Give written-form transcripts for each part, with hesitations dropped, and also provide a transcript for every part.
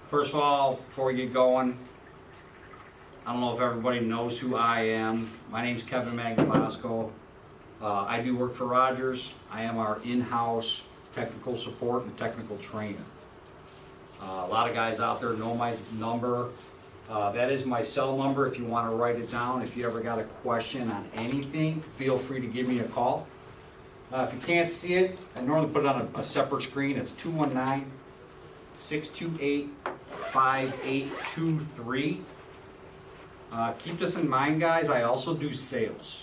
First of all, before we get going, I don't know if everybody knows who I am. My name's Kevin Magnabosco. I do work for Rogers. I am our in-house technical support and technical trainer. A lot of guys out there know my number. That is my cell number if you want to write it down. If you ever got a question on anything, feel free to give me a call. If you can't see it, I normally put it on a separate screen. It's 219-628-5823. Keep this in mind, guys. I also do sales.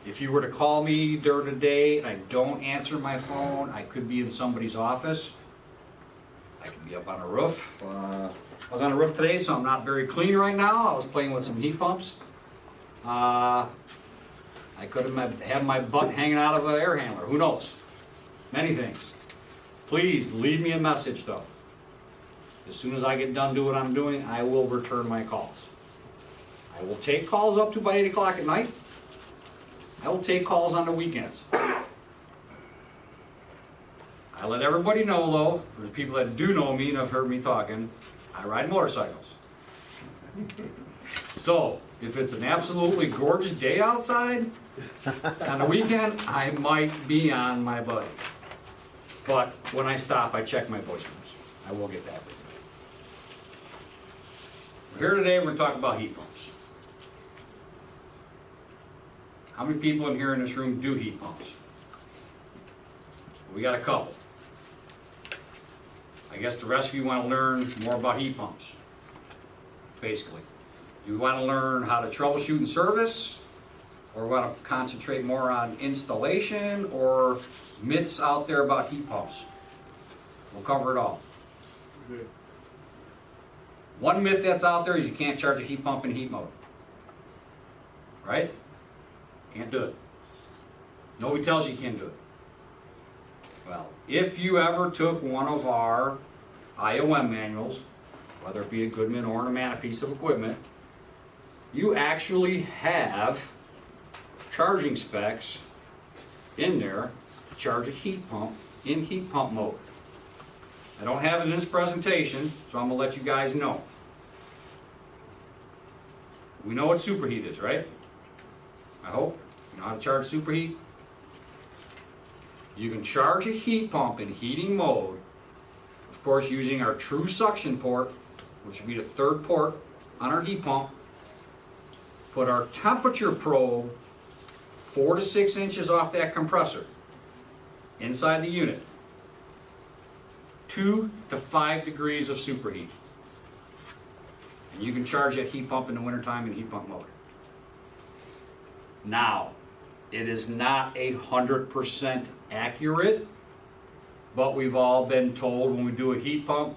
If you were to call me during the day and I don't answer my phone, I could be in somebody's office. I could be up on a roof. I was on a roof today, so I'm not very clean right now. I was playing with some heat pumps. I could have my butt hanging out of an air handler. Who knows? Many things. Please leave me a message, though. As soon as I get done doing what I'm doing, I will return my calls. I will take calls up to about 8 o'clock at night. I will take calls on the weekends. I let everybody know, though, for the people that do know me and have heard me talking, I ride motorcycles. So, if it's an absolutely gorgeous day outside, on the weekend, I might be on my bike. But when I stop, I check my voicemails. I will get that with you. Here today, we're going to talk about heat pumps. How many people in here in this room do heat pumps? We got a couple. I guess the rest of you want to learn more about heat pumps, basically. You want to learn how to troubleshoot and service, or want to concentrate more on installation, or myths out there about heat pumps. We'll cover it all. Good. One myth that's out there is you can't charge a heat pump in heat mode. Right? Can't do it. Nobody tells you can't do it. Well, if you ever took one of our IOM manuals, whether it be a Goodman or an Amana piece of equipment, you actually have charging specs in there to charge a heat pump in heat pump mode. I don't have it in this presentation, so I'm going to let you guys know. We know what superheat is, right? I hope. You know how to charge superheat? You can charge a heat pump in heating mode, of course, using our true suction port, which would be the third port on our heat pump. Put our temperature probe 4 to 6 inches off that compressor inside the unit. 2 to 5 degrees of superheat. And you can charge that heat pump in the wintertime in heat pump mode. Now, it is not 100% accurate, but we've all been told when we do a heat pump,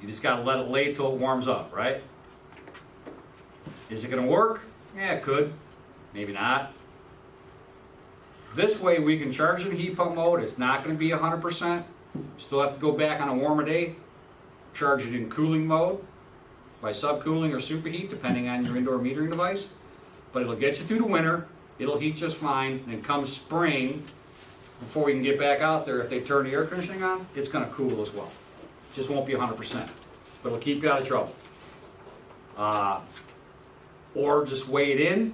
you just gotta let it lay till it warms up, right? Is it gonna work? Yeah, it could. Maybe not. This way we can charge it in heat pump mode. It's not gonna be 100%. You still have to go back on a warmer day, charge it in cooling mode by subcooling or superheat, depending on your indoor metering device. But it'll get you through the winter. It'll heat just fine. And come spring, before we can get back out there, if they turn the air conditioning on, it's going to cool as well. Just won't be 100%, but it'll keep you out of trouble. Or just weigh it in,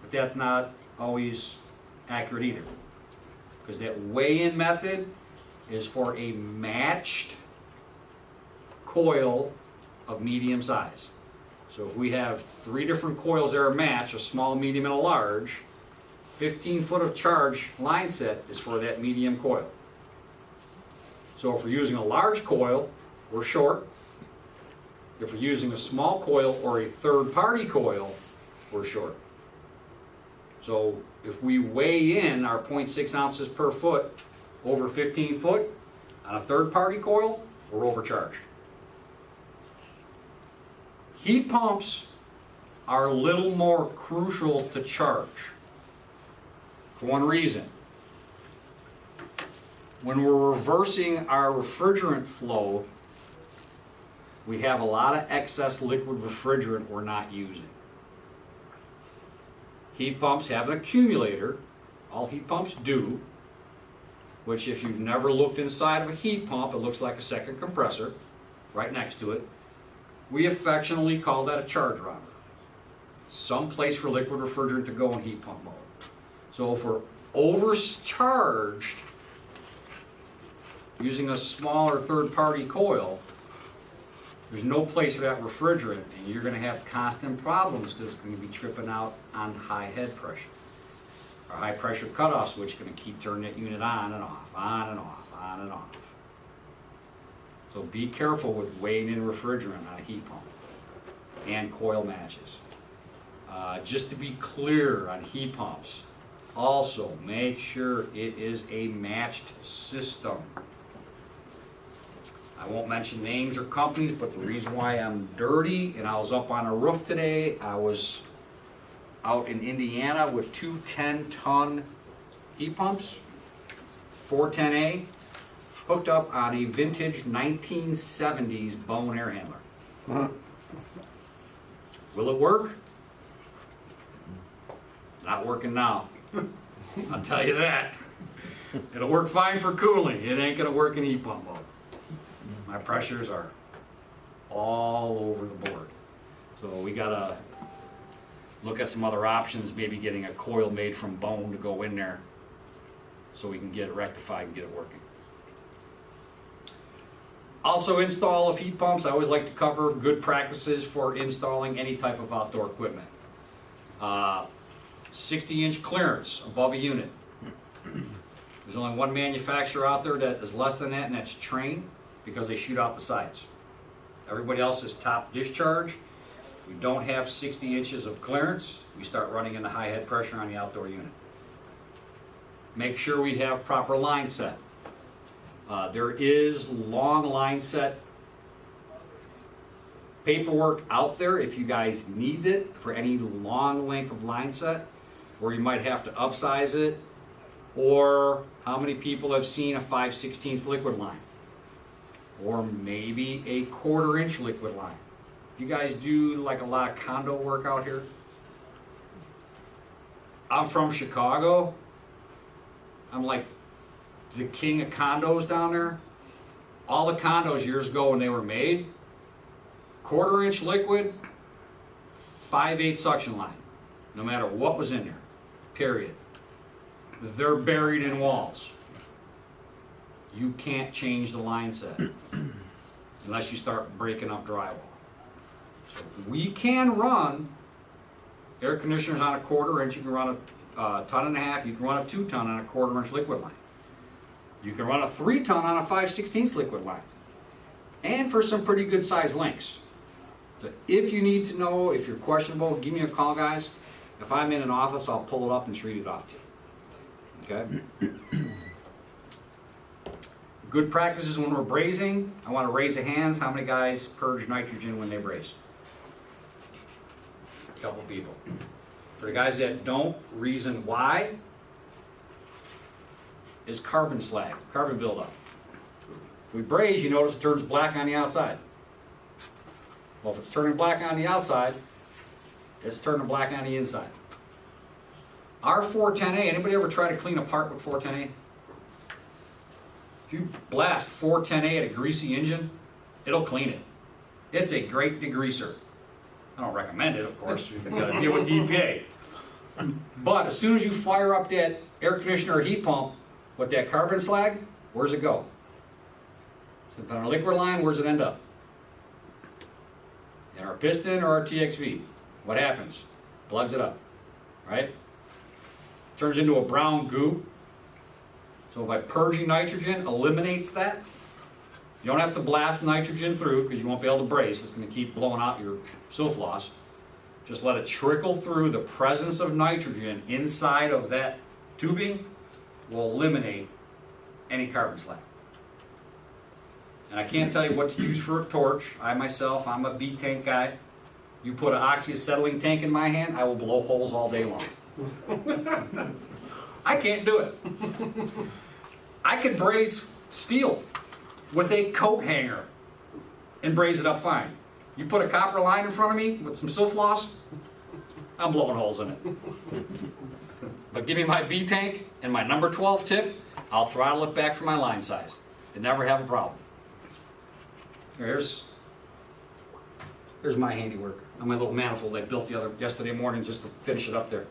but that's not always accurate either. Because that weigh-in method is for a matched coil of medium size. So if we have 3 different coils that are matched, a small, medium, and a large, 15 foot of charge line set is for that medium coil. So if we're using a large coil, we're short. If we're using a small coil or a third-party coil, we're short. So if we weigh in our 0.6 ounces per foot over 15 foot on a third-party coil, we're overcharged. Heat pumps are a little more crucial to charge for one reason. When we're reversing our refrigerant flow, we have a lot of excess liquid refrigerant we're not using. Heat pumps have an accumulator. All heat pumps do. which if you've never looked inside of a heat pump, it looks like a second compressor right next to it. We affectionately call that a charge robber. Some place for liquid refrigerant to go in heat pump mode. So if we're overcharged using a smaller third-party coil, there's no place for that refrigerant, and you're going to have constant problems because it's going to be tripping out on high head pressure. Our high pressure cutoff switch is going to keep turning that unit on and off, on and off, on and off. So be careful with weighing in refrigerant on a heat pump and coil matches. Just to be clear on heat pumps, also make sure it is a matched system. I won't mention names or companies, but the reason why I'm dirty, and I was up on a roof today, I was out in Indiana with two 10-ton heat pumps, 410A, hooked up on a vintage 1970s Bone air handler. Will it work? Not working now. I'll tell you that. It'll work fine for cooling. It ain't gonna work in heat pump mode. My pressures are all over the board. So we gotta look at some other options, maybe getting a coil made from bone to go in there so we can get it rectified and get it working. Also, install of heat pumps. I always like to cover good practices for installing any type of outdoor equipment. 60-inch clearance above a unit. There's only one manufacturer out there that is less than that, and that's Trane, because they shoot out the sides. Everybody else is top discharge. We don't have 60 inches of clearance. We start running into high head pressure on the outdoor unit. Make sure we have proper line set. There is long line set paperwork out there if you guys need it for any long length of line set, or you might have to upsize it. Or how many people have seen a 5/16 liquid line? Or maybe a 1/4 inch liquid line. You guys do like a lot of condo work out here? I'm from Chicago. I'm like the king of condos down there. All the condos years ago when they were made, 1/4 inch liquid, 5/8 suction line, no matter what was in there, period. They're buried in walls. You can't change the line set unless you start breaking up drywall. So we can run air conditioners on a 1/4 inch. You can run a 1.5 tons. You can run a 2 ton on a 1/4 inch liquid line. You can run a 3 ton on a 5/16 liquid line. And for some pretty good size links. So if you need to know, if you're questionable, give me a call, guys. If I'm in an office, I'll pull it up and just read it off to you. Okay? Good practices when we're brazing. I want to raise the hands. How many guys purge nitrogen when they braze? A couple people. For the guys that don't, reason why is carbon slag, carbon buildup. If we braze, you notice it turns black on the outside. Well, if it's turning black on the outside, it's turning black on the inside. Our 410A, anybody ever try to clean a part with 410A? If you blast 410A at a greasy engine, it'll clean it. It's a great degreaser. I don't recommend it, of course. You've got to deal with the EPA. But as soon as you fire up that air conditioner or heat pump with that carbon slag, where's it go? Is it on a liquid line? Where's it end up? In our piston or our TXV? What happens? Plugs it up, right? Turns into a brown goo. So by purging nitrogen, eliminates that. You don't have to blast nitrogen through because you won't be able to brace. It's going to keep blowing out your sulfloss. Just let it trickle through. The presence of nitrogen inside of that tubing will eliminate any carbon slag. And I can't tell you what to use for a torch. I myself, I'm a B tank guy. You put an oxyacetylene tank in my hand, I will blow holes all day long. I can't do it. I could braze steel with a coat hanger and braze it up fine. You put a copper line in front of me with some sulfloss, I'm blowing holes in it. But give me my B tank and my number 12 tip, I'll throttle it back for my line size and never have a problem. Here's my handiwork on my little manifold I built yesterday morning just to finish it up there.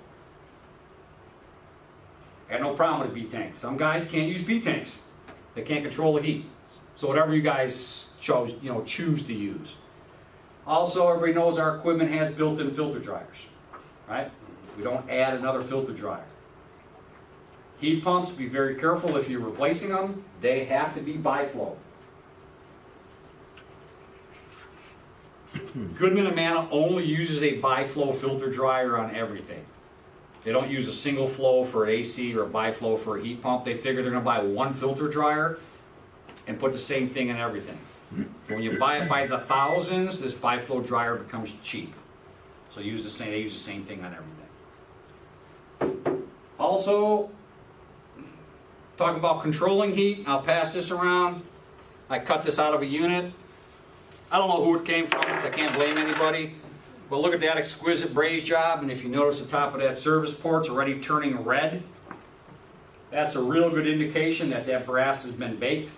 I got no problem with a B-tank. Some guys can't use B-tanks. They can't control the heat. So whatever you guys choose to use. Also, everybody knows our equipment has built-in filter dryers, right? We don't add another filter dryer. Heat pumps, be very careful if you're replacing them. They have to be biflow. Goodman & Manna only uses a biflow filter dryer on everything. They don't use a single flow for AC or a biflow for a heat pump. They figure they're going to buy one filter dryer and put the same thing in everything. When you buy it by the thousands, this biflow dryer becomes cheap. So they use the same thing on everything. Also, talking about controlling heat, I'll pass this around. I cut this out of a unit. I don't know who it came from, I can't blame anybody. But look at that exquisite braze job, and if you notice the top of that service port's already turning red, that's a real good indication that that brass has been baked.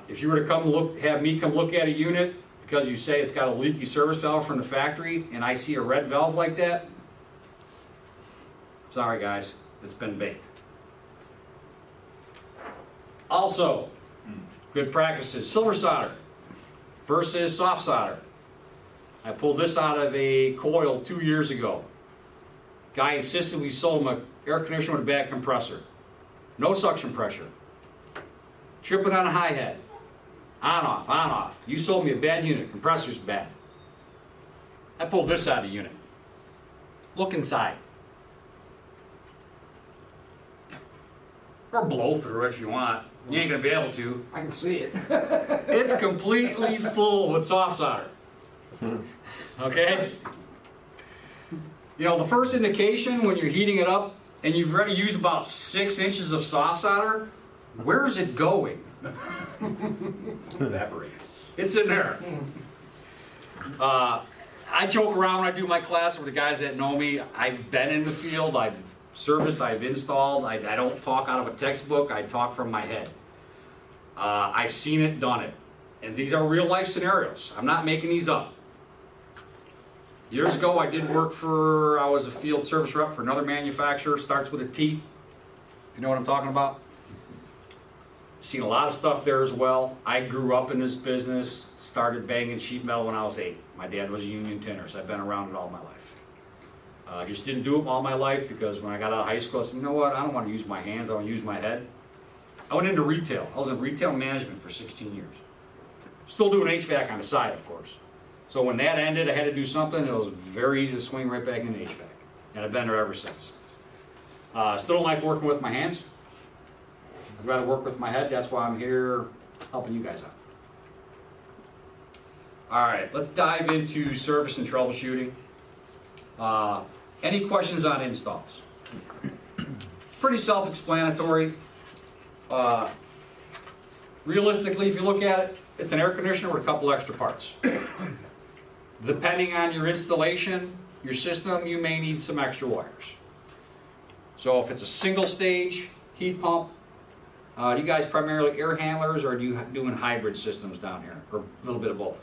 If you were to have me come look at a unit because you say it's got a leaky service valve from the factory and I see a red valve like that, sorry guys, it's been baked. Also, good practices, silver solder versus soft solder. I pulled this out of a coil 2 years ago. Guy insisted we sold him an air conditioner with a bad compressor. No suction pressure. Trip it on a high head. On, off, on, off. You sold me a bad unit, compressor's bad. I pulled this out of the unit. Look inside. Or blow through it if you want. You ain't gonna be able to. I can see it. It's completely full with soft solder. Okay? You know, the first indication when you're heating it up and you've already used about 6 inches of soft solder, where's it going? Evaporates. It's in there. I joke around when I do my class with the guys that know me. I've been in the field, I've serviced, I've installed. I don't talk out of a textbook, I talk from my head. I've seen it, done it. And these are real life scenarios. I'm not making these up. Years ago, I was a field service rep for another manufacturer, starts with a T. You know what I'm talking about? Seen a lot of stuff there as well. I grew up in this business, started banging sheet metal when I was 8. My dad was a union tinner, so I've been around it all my life. I just didn't do it all my life because when I got out of high school, I said, you know what, I don't want to use my hands, I want to use my head. I went into retail. I was in retail management for 16 years. Still doing HVAC on the side, of course. So when that ended, I had to do something. It was very easy to swing right back into HVAC. And I've been there ever since. Still don't like working with my hands. I'd rather work with my head. That's why I'm here helping you guys out. All right, let's dive into service and troubleshooting. Any questions on installs? Pretty self-explanatory. Realistically, if you look at it, it's an air conditioner with a couple extra parts. Depending on your installation, your system, you may need some extra wires. So if it's a single stage heat pump, do you guys primarily air handlers or do you doing hybrid systems down here? Or a little bit of both?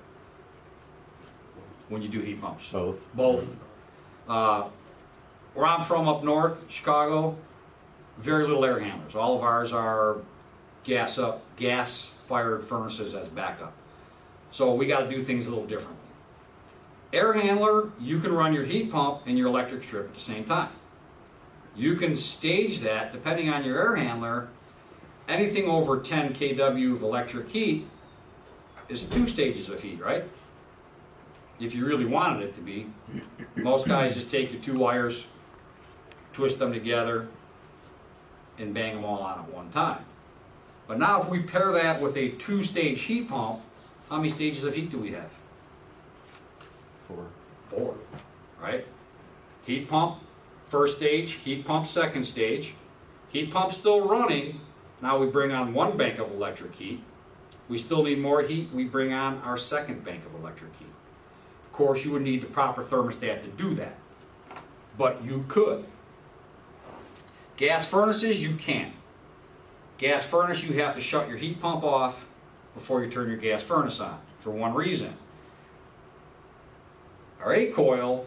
When you do heat pumps? Both. Both. Where I'm from up north, Chicago, very little air handlers. All of ours are gas-fired furnaces as backup. So we got to do things a little differently. Air handler, you can run your heat pump and your electric strip at the same time. You can stage that, depending on your air handler, anything over 10 kW of electric heat is 2 stages of heat, right? If you really wanted it to be. Most guys just take your 2 wires, twist them together, and bang them all on at one time. But now if we pair that with a 2-stage heat pump, how many stages of heat do we have? 4, right? Heat pump, first stage, heat pump, second stage. Heat pump still running, now we bring on 1 bank of electric heat. We still need more heat, we bring on our second bank of electric heat. Of course, you would need the proper thermostat to do that, but you could. Gas furnaces, you can't. Gas furnace, you have to shut your heat pump off before you turn your gas furnace on, for one reason. Our A coil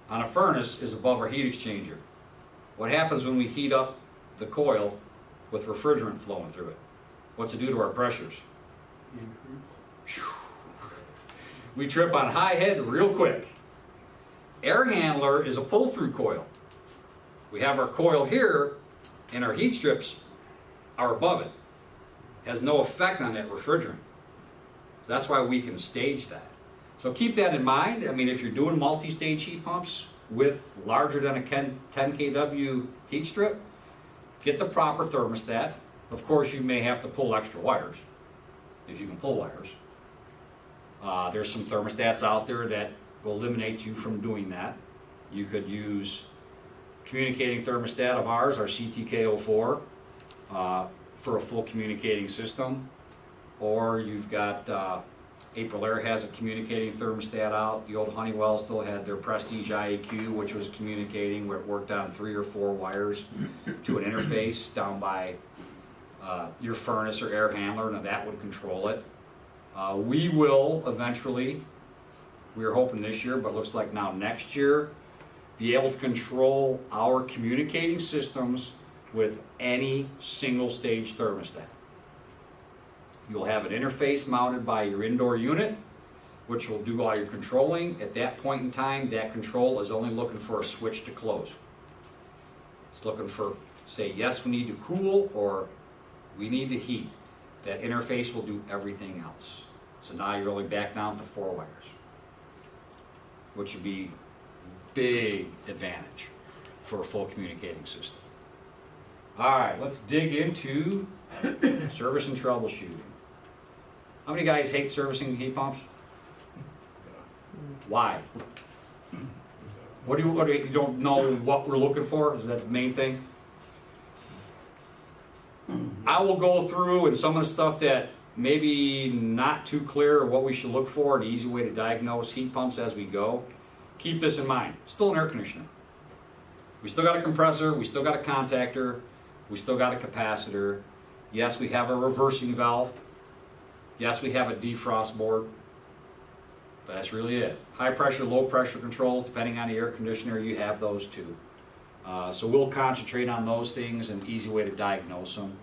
on a furnace is above our heat exchanger. What happens when we heat up the coil with refrigerant flowing through it? What's it do to our pressures? We trip on high head real quick. Air handler is a pull-through coil. We have our coil here, and our heat strips are above it. Has no effect on that refrigerant. So that's why we can stage that. So keep that in mind. I mean, if you're doing multi-stage heat pumps with larger than a 10 kW heat strip, get the proper thermostat. Of course, you may have to pull extra wires, if you can pull wires. There's some thermostats out there that will eliminate you from doing that. You could use communicating thermostat of ours, our CTK04, for a full communicating system. Or you've got, April Air has a communicating thermostat out. The old Honeywell still had their Prestige IAQ, which was communicating, where it worked on 3 or 4 wires to an interface down by your furnace or air handler, and that would control it. We will eventually, we were hoping this year, but looks like now next year, be able to control our communicating systems with any single stage thermostat. You'll have an interface mounted by your indoor unit, which will do all your controlling. At that point in time, that control is only looking for a switch to close. It's looking for, say, yes, we need to cool, or we need to heat. That interface will do everything else. So now you're only back down to 4 wires, which would be big advantage for a full communicating system. All right, let's dig into service and troubleshooting. How many guys hate servicing heat pumps? Why? What do you don't know what we're looking for? Is that the main thing? I will go through, and some of the stuff that maybe not too clear or what we should look for, an easy way to diagnose heat pumps as we go. Keep this in mind. Still an air conditioner. We still got a compressor, we still got a contactor, we still got a capacitor. Yes, we have a reversing valve. Yes, we have a defrost board. But that's really it. High pressure, low pressure controls, depending on the air conditioner, you have those too. So we'll concentrate on those things, an easy way to diagnose them.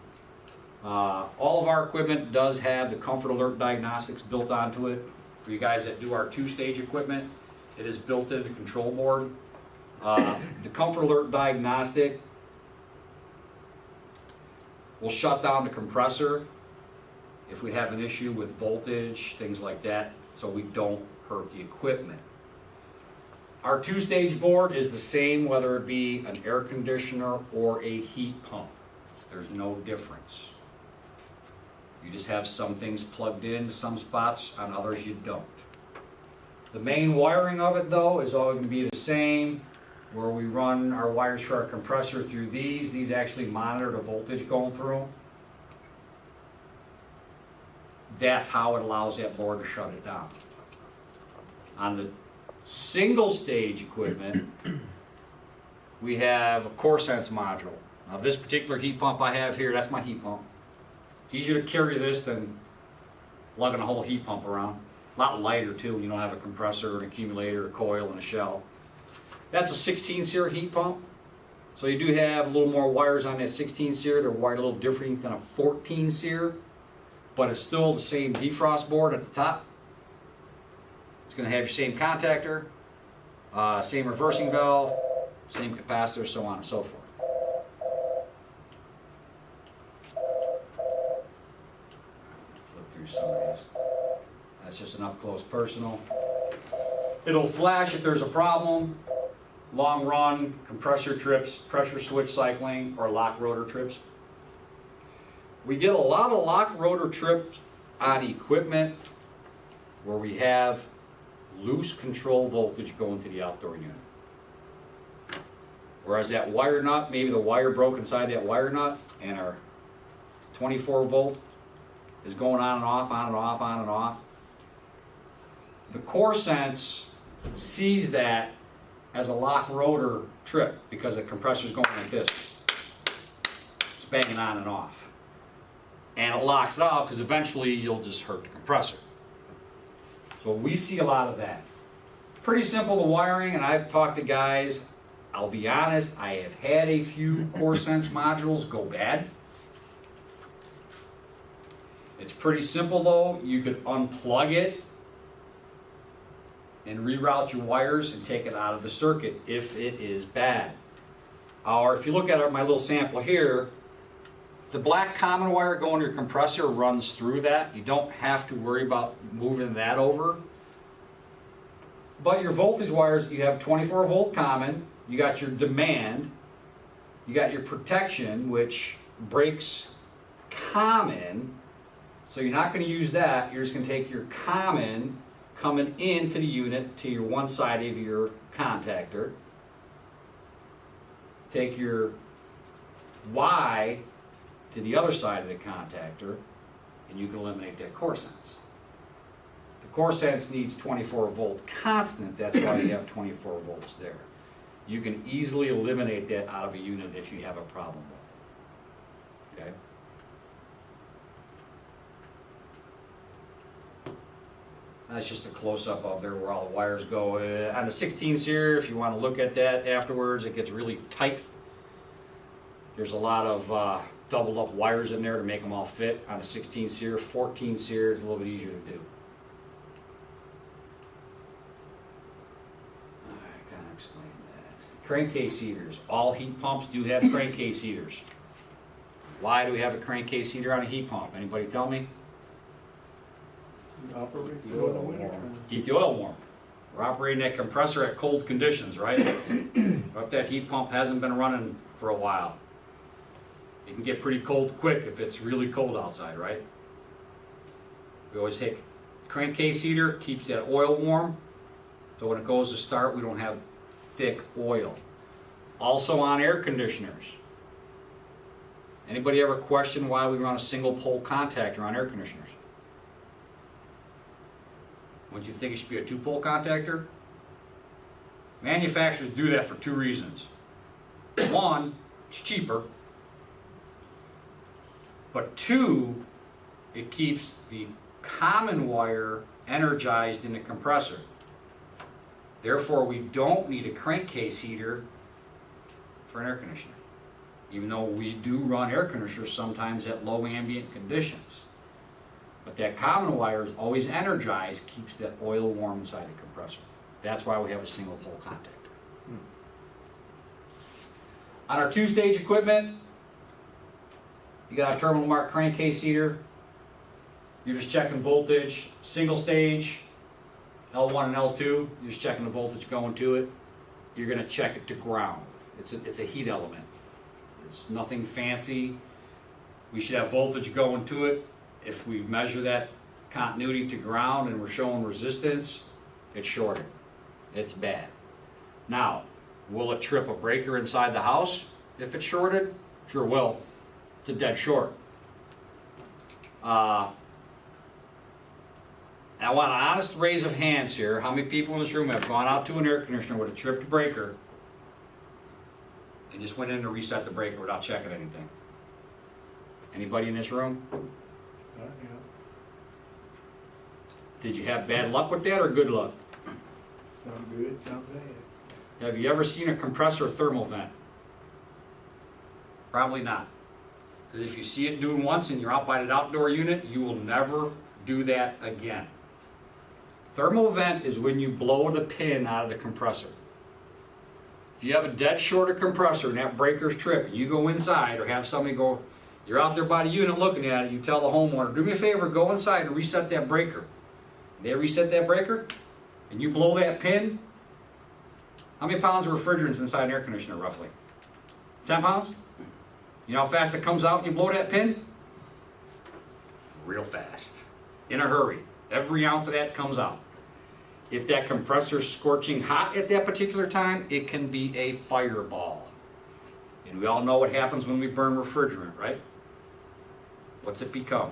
All of our equipment does have the Comfort Alert Diagnostics built onto it. For you guys that do our 2-stage equipment, it is built into the control board. The Comfort Alert Diagnostic will shut down the compressor if we have an issue with voltage, things like that, so we don't hurt the equipment. Our 2-stage board is the same whether it be an air conditioner or a heat pump. There's no difference. You just have some things plugged into some spots, on others you don't. The main wiring of it though is all going to be the same. Where we run our wires for our compressor through these actually monitor the voltage going through them. That's how it allows that board to shut it down. On the single stage equipment, we have a core sense module. Now this particular heat pump I have here, that's my heat pump. It's easier to carry this than lugging a whole heat pump around. A lot lighter too when you don't have a compressor, an accumulator, a coil, and a shell. That's a 16 SEER heat pump. So you do have a little more wires on that 16 SEER. They're wired a little different than a 14 SEER, but it's still the same defrost board at the top. It's going to have your same contactor, same reversing valve, same capacitor, so on and so forth. Flip through some of these. That's just an up-close personal. It'll flash if there's a problem. Long run, compressor trips, pressure switch cycling, or lock rotor trips. We get a lot of lock rotor trips on equipment where we have loose control voltage going to the outdoor unit. Whereas that wire nut, maybe the wire broke inside that wire nut, and our 24 volt is going on and off, on and off, on and off. The core sense sees that as a lock rotor trip because the compressor's going like this. banging on and off. And it locks it out because eventually you'll just hurt the compressor. So we see a lot of that. Pretty simple the wiring, and I've talked to guys. I'll be honest, I have had a few CoreSense modules go bad. It's pretty simple though. You could unplug it and reroute your wires and take it out of the circuit if it is bad. Or if you look at my little sample here, the black common wire going to your compressor runs through that. You don't have to worry about moving that over. But your voltage wires, you have 24 volt common, you got your demand, you got your protection, which breaks common. So you're not going to use that. You're just going to take your common coming into the unit to your one side of your contactor. Take your Y to the other side of the contactor, and you can eliminate that CoreSense. The CoreSense needs 24 volt constant, that's why you have 24 volts there. You can easily eliminate that out of a unit if you have a problem with it. Okay? That's just a close-up of there where all the wires go. On the 16 series, if you want to look at that afterwards, it gets really tight. There's a lot of doubled up wires in there to make them all fit. On a 16 series, 14 series, a little bit easier to do. I gotta explain that. Crankcase heaters. All heat pumps do have crankcase heaters. Why do we have a crankcase heater on a heat pump? Anybody tell me? Keep the oil warm. We're operating that compressor at cold conditions, right? If that heat pump hasn't been running for a while, it can get pretty cold quick if it's really cold outside, right? We always take crankcase heater, keeps that oil warm, so when it goes to start, we don't have thick oil. Also on air conditioners. Anybody ever question why we run a single pole contactor on air conditioners? Wouldn't you think it should be a two-pole contactor? Manufacturers do that for two reasons. One, it's cheaper. But two, it keeps the common wire energized in the compressor. Therefore, we don't need a crankcase heater for an air conditioner. Even though we do run air conditioners sometimes at low ambient conditions. But that common wire is always energized, keeps that oil warm inside the compressor. That's why we have a single pole contactor. On our two-stage equipment, you got a terminal marked crankcase heater. You're just checking voltage, single stage, L1 and L2. You're just checking the voltage going to it. You're going to check it to ground. It's a heat element. It's nothing fancy. We should have voltage going to it. If we measure that continuity to ground and we're showing resistance, it's shorted. It's bad. Now, will it trip a breaker inside the house if it's shorted? Sure will. It's a dead short. I want an honest raise of hands here. How many people in this room have gone out to an air conditioner with a tripped breaker and just went in to reset the breaker without checking anything? Anybody in this room? Did you have bad luck with that or good luck? Some good, some bad. Have you ever seen a compressor thermal vent? Probably not. Because if you see it doing once and you're out by the outdoor unit, you will never do that again. Thermal vent is when you blow the pin out of the compressor. If you have a dead short of compressor and that breaker's tripping, you go inside or have somebody go, you're out there by the unit looking at it, you tell the homeowner, do me a favor, go inside and reset that breaker. They reset that breaker and you blow that pin. How many pounds of refrigerants inside an air conditioner roughly? 10 pounds? You know how fast it comes out and you blow that pin? Real fast. In a hurry. Every ounce of that comes out. If that compressor's scorching hot at that particular time, it can be a fireball. And we all know what happens when we burn refrigerant, right? What's it become?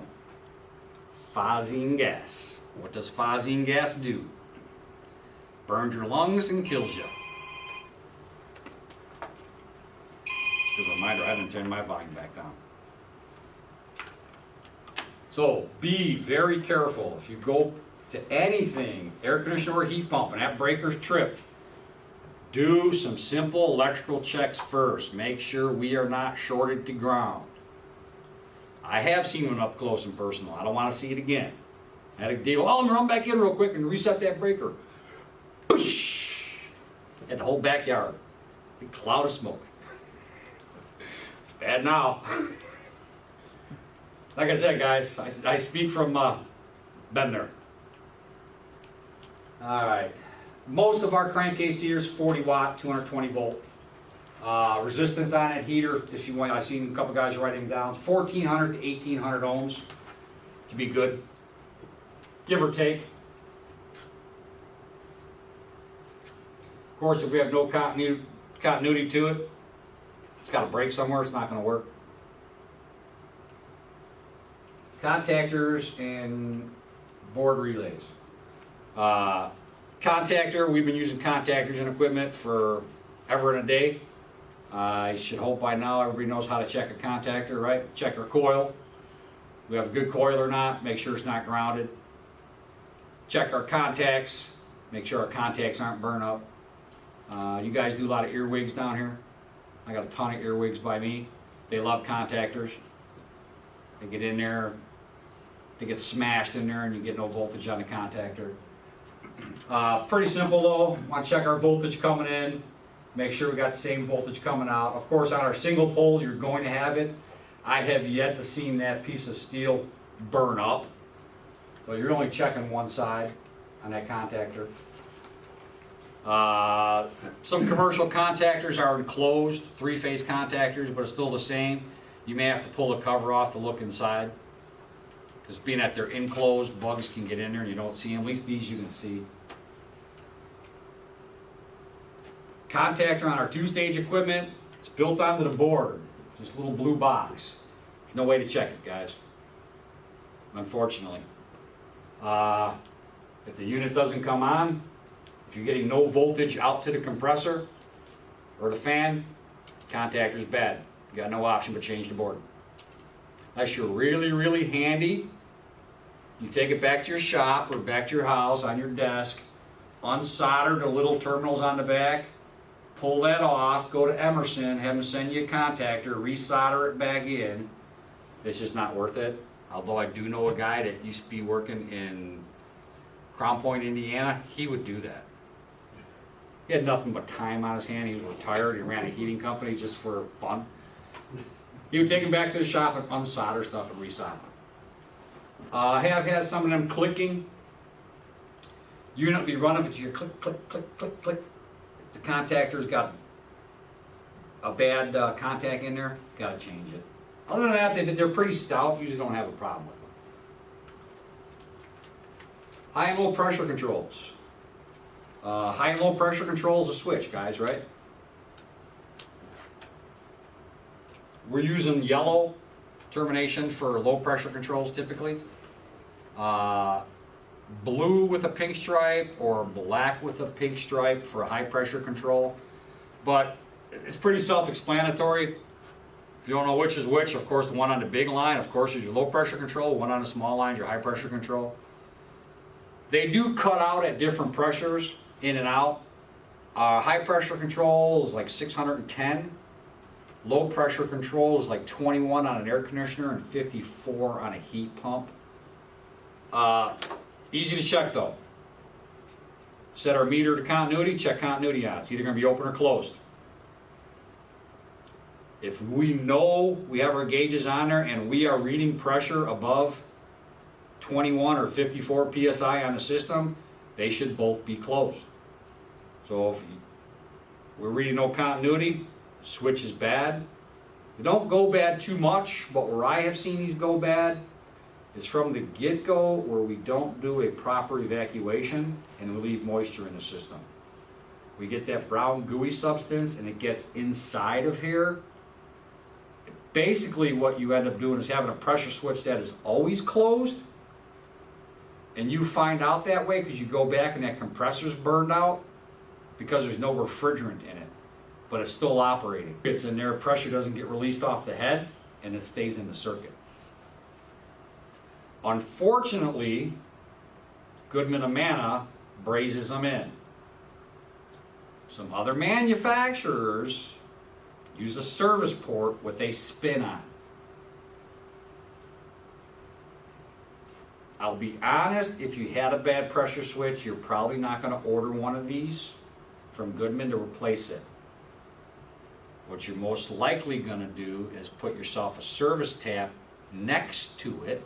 Phosgene gas. What does phosgene gas do? Burns your lungs and kills you. Good reminder, I haven't turned my volume back down. So be very careful. If you go to anything, air conditioner or heat pump, and that breaker's tripped, do some simple electrical checks first. Make sure we are not shorted to ground. I have seen one up close and personal. I don't want to see it again. I had a deal. Oh, I'm gonna run back in real quick and reset that breaker. Whoosh! Had the whole backyard. Big cloud of smoke. It's bad now. Like I said, guys, I speak from been there. All right. Most of our crankcase here is 40 watt, 220 volt. Resistance on that heater, if you want, I've seen a couple guys writing down, 1400 to 1800 ohms to be good, give or take. Of course, if we have no continuity to it, it's got to break somewhere, it's not going to work. Contactors and board relays. Contactor, we've been using contactors and equipment for ever and a day. I should hope by now everybody knows how to check a contactor, right? Check our coil. We have a good coil or not, make sure it's not grounded. Check our contacts, make sure our contacts aren't burned up. You guys do a lot of earwigs down here. I got a ton of earwigs by me. They love contactors. They get in there, they get smashed in there and you get no voltage on the contactor. Pretty simple though. Want to check our voltage coming in, make sure we got the same voltage coming out. Of course, on our single pole, you're going to have it. I have yet to see that piece of steel burn up. So you're only checking one side on that contactor. Some commercial contactors are enclosed, three-phase contactors, but it's still the same. You may have to pull the cover off to look inside. Because being that they're enclosed, bugs can get in there and you don't see them. At least these you can see. Contactor on our two-stage equipment, it's built onto the board. This little blue box. No way to check it, guys. Unfortunately. If the unit doesn't come on, if you're getting no voltage out to the compressor or the fan, contactor's bad. You got no option but change the board. Unless you're really, really handy, you take it back to your shop or back to your house on your desk, unsolder the little terminals on the back, pull that off, go to Emerson, have them send you a contactor, resolder it back in. It's just not worth it. Although I do know a guy that used to be working in Crown Point, Indiana, he would do that. He had nothing but time on his hand. He was retired. He ran a heating company just for fun. He would take them back to the shop and unsolder stuff and resolder. I have had some of them clicking. Unit will be running, but you hear click, click, click, click, click. If the contactor's got a bad contact in there, got to change it. Other than that, they're pretty stout. Usually don't have a problem with them. High and low pressure controls. High and low pressure control is a switch, guys, right? We're using yellow termination for low pressure controls typically. Blue with a pink stripe or black with a pink stripe for a high pressure control. But it's pretty self-explanatory. If you don't know which is which, of course the one on the big line, of course, is your low pressure control. One on the small line is your high pressure control. They do cut out at different pressures, in and out. High pressure control is like 610. Low pressure control is like 21 on an air conditioner and 54 on a heat pump. Easy to check though. Set our meter to continuity, check continuity on it. It's either going to be open or closed. If we know we have our gauges on there and we are reading pressure above 21 or 54 psi on the system, they should both be closed. So if we're reading no continuity, switch is bad. They don't go bad too much, but where I have seen these go bad is from the get-go where we don't do a proper evacuation and we leave moisture in the system. We get that brown gooey substance and it gets inside of here. Basically what you end up doing is having a pressure switch that is always closed, and you find out that way because you go back and that compressor's burned out because there's no refrigerant in it, but it's still operating. It's in there, pressure doesn't get released off the head, and it stays in the circuit. Unfortunately, Goodman Amana brazes them in. Some other manufacturers use a service port with a spin on. I'll be honest, if you had a bad pressure switch, you're probably not going to order one of these from Goodman to replace it. What you're most likely going to do is put yourself a service tap next to it,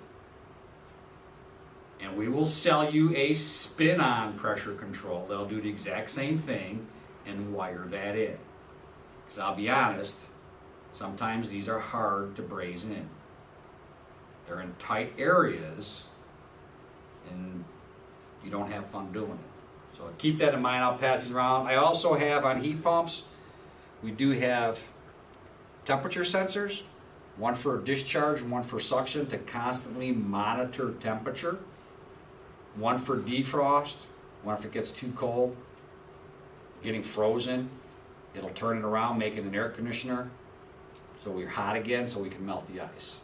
and we will sell you a spin-on pressure control that'll do the exact same thing and wire that in. Because I'll be honest, sometimes these are hard to braze in. They're in tight areas and you don't have fun doing it. So keep that in mind, I'll pass it around. I also have on heat pumps, we do have temperature sensors, one for discharge and one for suction to constantly monitor temperature, one for defrost, one if it gets too cold, getting frozen, it'll turn it around, make it an air conditioner, so we're hot again so we can melt the ice.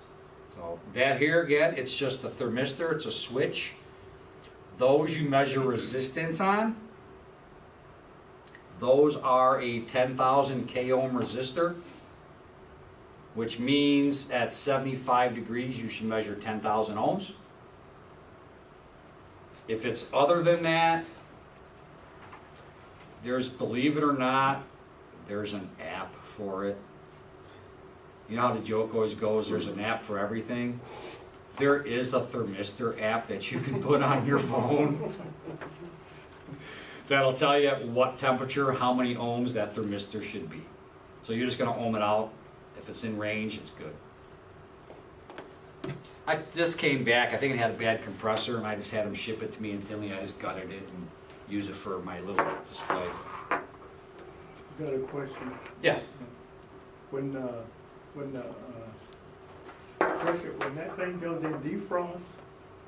So that here again, it's just a thermistor, it's a switch. Those you measure resistance on, those are a 10,000 k ohm resistor, which means at 75 degrees you should measure 10,000 ohms. If it's other than that, there's, believe it or not, there's an app for it. You know how the joke always goes, there's an app for everything? There is a thermistor app that you can put on your phone that'll tell you what temperature, how many ohms that thermistor should be. So you're just gonna ohm it out. If it's in range, it's good. This came back, I think it had a bad compressor, and I just had them ship it to me, and finally I just gutted it and use it for my little display. Got a question. Yeah. When that thing goes in defrost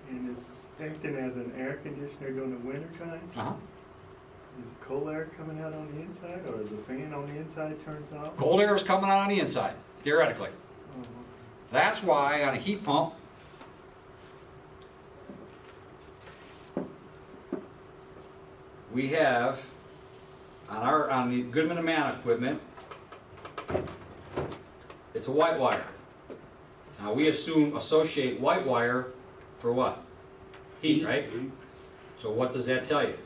and it's acting as an air conditioner during the winter time, Uh-huh. is cold air coming out on the inside, or the fan on the inside turns off? Cold air is coming out on the inside, theoretically. Oh, okay. That's why on a heat pump, we have on the Goodman Amana equipment, it's a white wire. Now we associate white wire for what? Heat, right? So what does that tell you?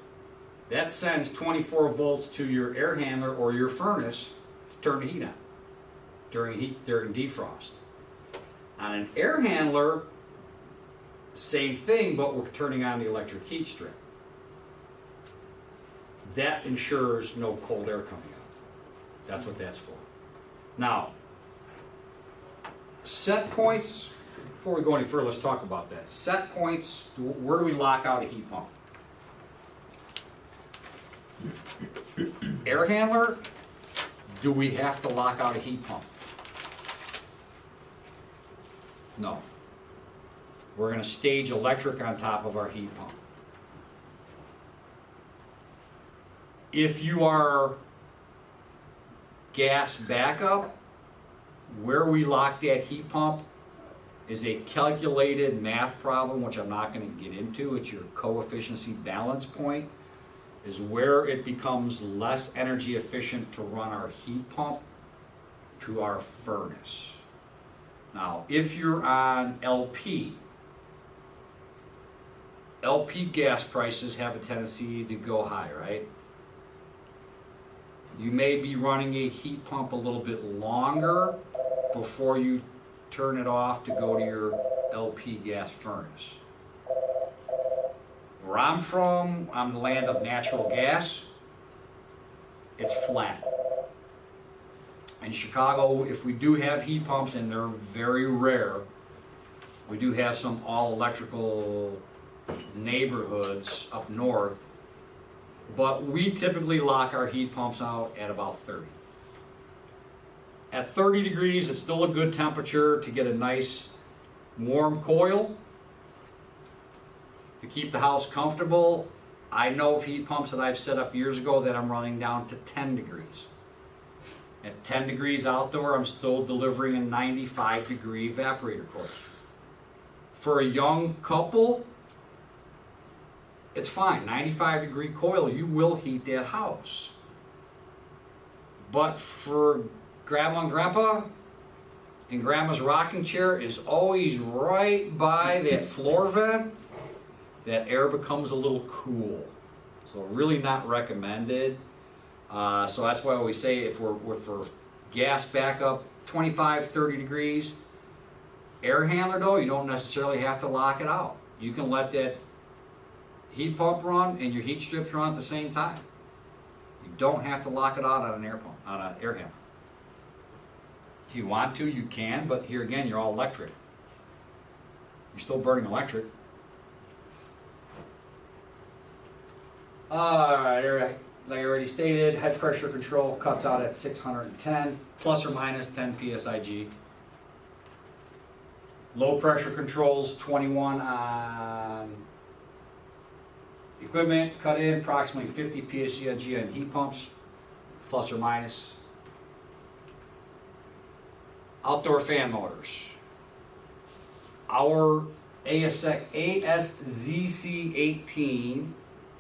That sends 24 volts to your air handler or your furnace to turn the heat on during defrost. On an air handler, same thing, but we're turning on the electric heat strip. That ensures no cold air coming out. That's what that's for. Now, set points, before we go any further, let's talk about that. Set points, where do we lock out a heat pump? Air handler, do we have to lock out a heat pump? No. We're going to stage electric on top of our heat pump. If you are gas backup, where we lock that heat pump is a calculated math problem, which I'm not going to get into. It's your coefficient balance point, is where it becomes less energy efficient to run our heat pump to our furnace. Now, if you're on LP gas prices have a tendency to go high, right? You may be running a heat pump a little bit longer before you turn it off to go to your LP gas furnace. Where I'm from, I'm the land of natural gas. It's flat. In Chicago, if we do have heat pumps, and they're very rare, we do have some all-electrical neighborhoods up north, but we typically lock our heat pumps out at about 30. At 30 degrees, it's still a good temperature to get a nice warm coil to keep the house comfortable. I know of heat pumps that I've set up years ago that I'm running down to 10 degrees. At 10 degrees outdoor, I'm still delivering a 95 degree evaporator coil. for a young couple, it's fine. 95-degree coil, you will heat that house. But for grandma and grandpa, and grandma's rocking chair is always right by that floor vent, that air becomes a little cool. So really not recommended. So that's why we say if we're for gas backup, 25, 30 degrees. Air handler though, you don't necessarily have to lock it out. You can let that heat pump run and your heat strips run at the same time. You don't have to lock it out on an air pump, on an air handler. If you want to, you can, but here again, you're all electric. You're still burning electric. Alright, like I already stated, head pressure control cuts out at 610, plus or minus 10 psig. Low pressure controls 21 on equipment, cut in approximately 50 psig on heat pumps, plus or minus. Outdoor fan motors. Our ASZC18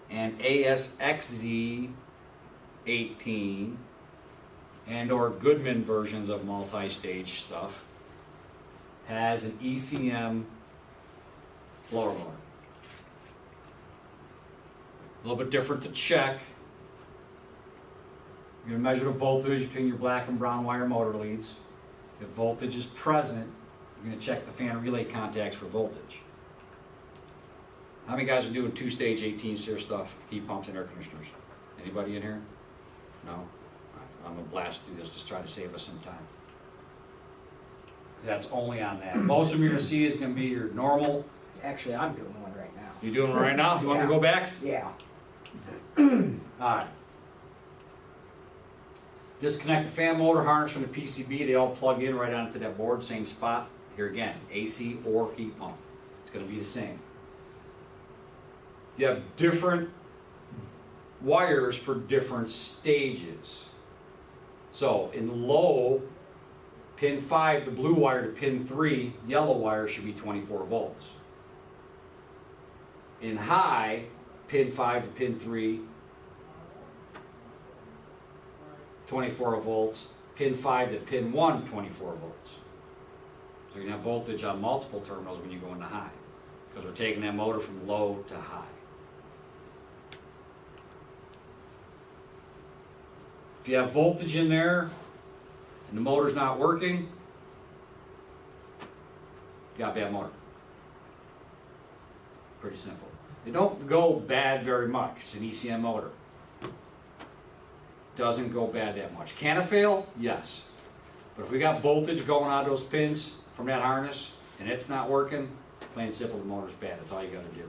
and ASXZ18 and or Goodman versions of multi-stage stuff has an ECM blower motor. A little bit different to check. You're going to measure the voltage between your black and brown wire motor leads. If voltage is present, you're going to check the fan relay contacts for voltage. How many guys are doing two-stage 18-SEER stuff, heat pumps and air conditioners? Anybody in here? No? I'm going to blast through this to try to save us some time. That's only on that. Most of them you're going to see is going to be your normal. Actually, I'm doing one right now. You doing it right now? You want me to go back? Yeah. Alright. Disconnect the fan motor harness from the PCB. They all plug in right onto that board, same spot. Here again, AC or heat pump. It's going to be the same. You have different wires for different stages. So in low, pin 5, the blue wire to pin 3, yellow wire should be 24 volts. In high, pin 5 to pin 3, 24 volts. Pin 5 to pin 1, 24 volts. So you can have voltage on multiple terminals when you go into high, because we're taking that motor from low to high. If you have voltage in there and the motor's not working, you got a bad motor. Pretty simple. They don't go bad very much. It's an ECM motor. Doesn't go bad that much. Can it fail? Yes. But if we got voltage going out of those pins from that harness and it's not working, plain and simple, the motor's bad. That's all you got to do.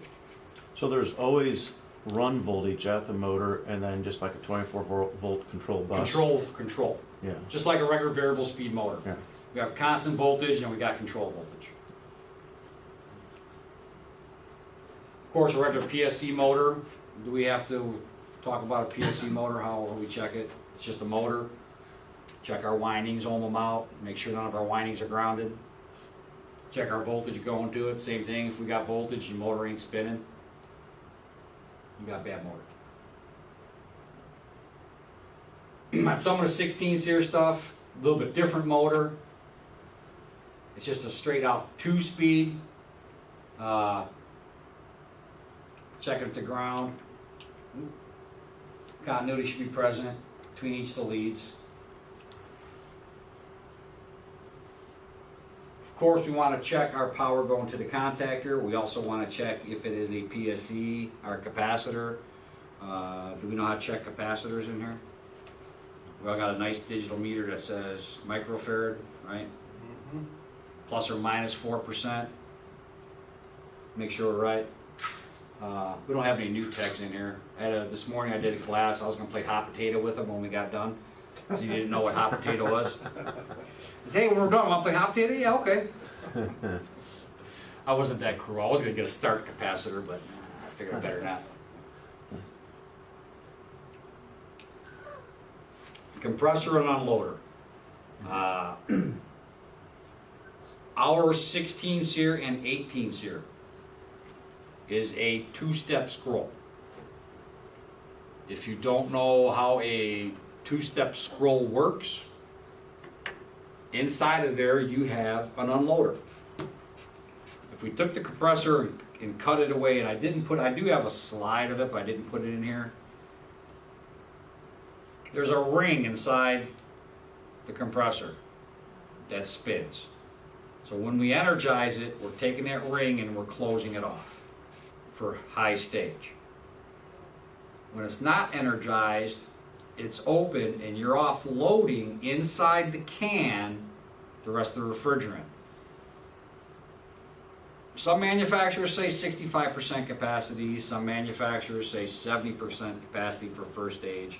So there's always run voltage at the motor and then just like a 24 volt control bus. Control. Yeah. Just like a regular variable speed motor. Yeah. We have constant voltage and we got control voltage. Of course, a regular PSC motor, do we have to talk about a PSC motor, how we check it? It's just a motor. Check our windings, ohm them out, make sure none of our windings are grounded. Check our voltage going to it, same thing, if we got voltage and the motor ain't spinning, you got a bad motor. Some of the 16-SEER stuff, a little bit different motor. It's just a straight out 2-speed. Check it to ground. Continuity should be present between each of the leads. Of course, we want to check our power going to the contactor. We also want to check if it is a PSC or a capacitor. Do we know how to check capacitors in here? We all got a nice digital meter that says microfarad, right? Mm-hmm. Plus or minus 4%. Make sure we're right. We don't have any new techs in here. This morning I did a class. I was going to play hot potato with him when we got done, because he didn't know what hot potato was. I said, hey, when we're done, want to play hot potato? Yeah, okay. I wasn't that cruel. I was going to get a start capacitor, but I figured better not. Compressor and unloader. our 16 SEER and 18 SEER is a two-step scroll. If you don't know how a two-step scroll works, inside of there you have an unloader. If we took the compressor and cut it away, and I do have a slide of it, but I didn't put it in here. There's a ring inside the compressor that spins. So when we energize it, we're taking that ring and we're closing it off for high stage. When it's not energized, it's open and you're offloading inside the can the rest of the refrigerant. Some manufacturers say 65% capacity, some manufacturers say 70% capacity for first stage.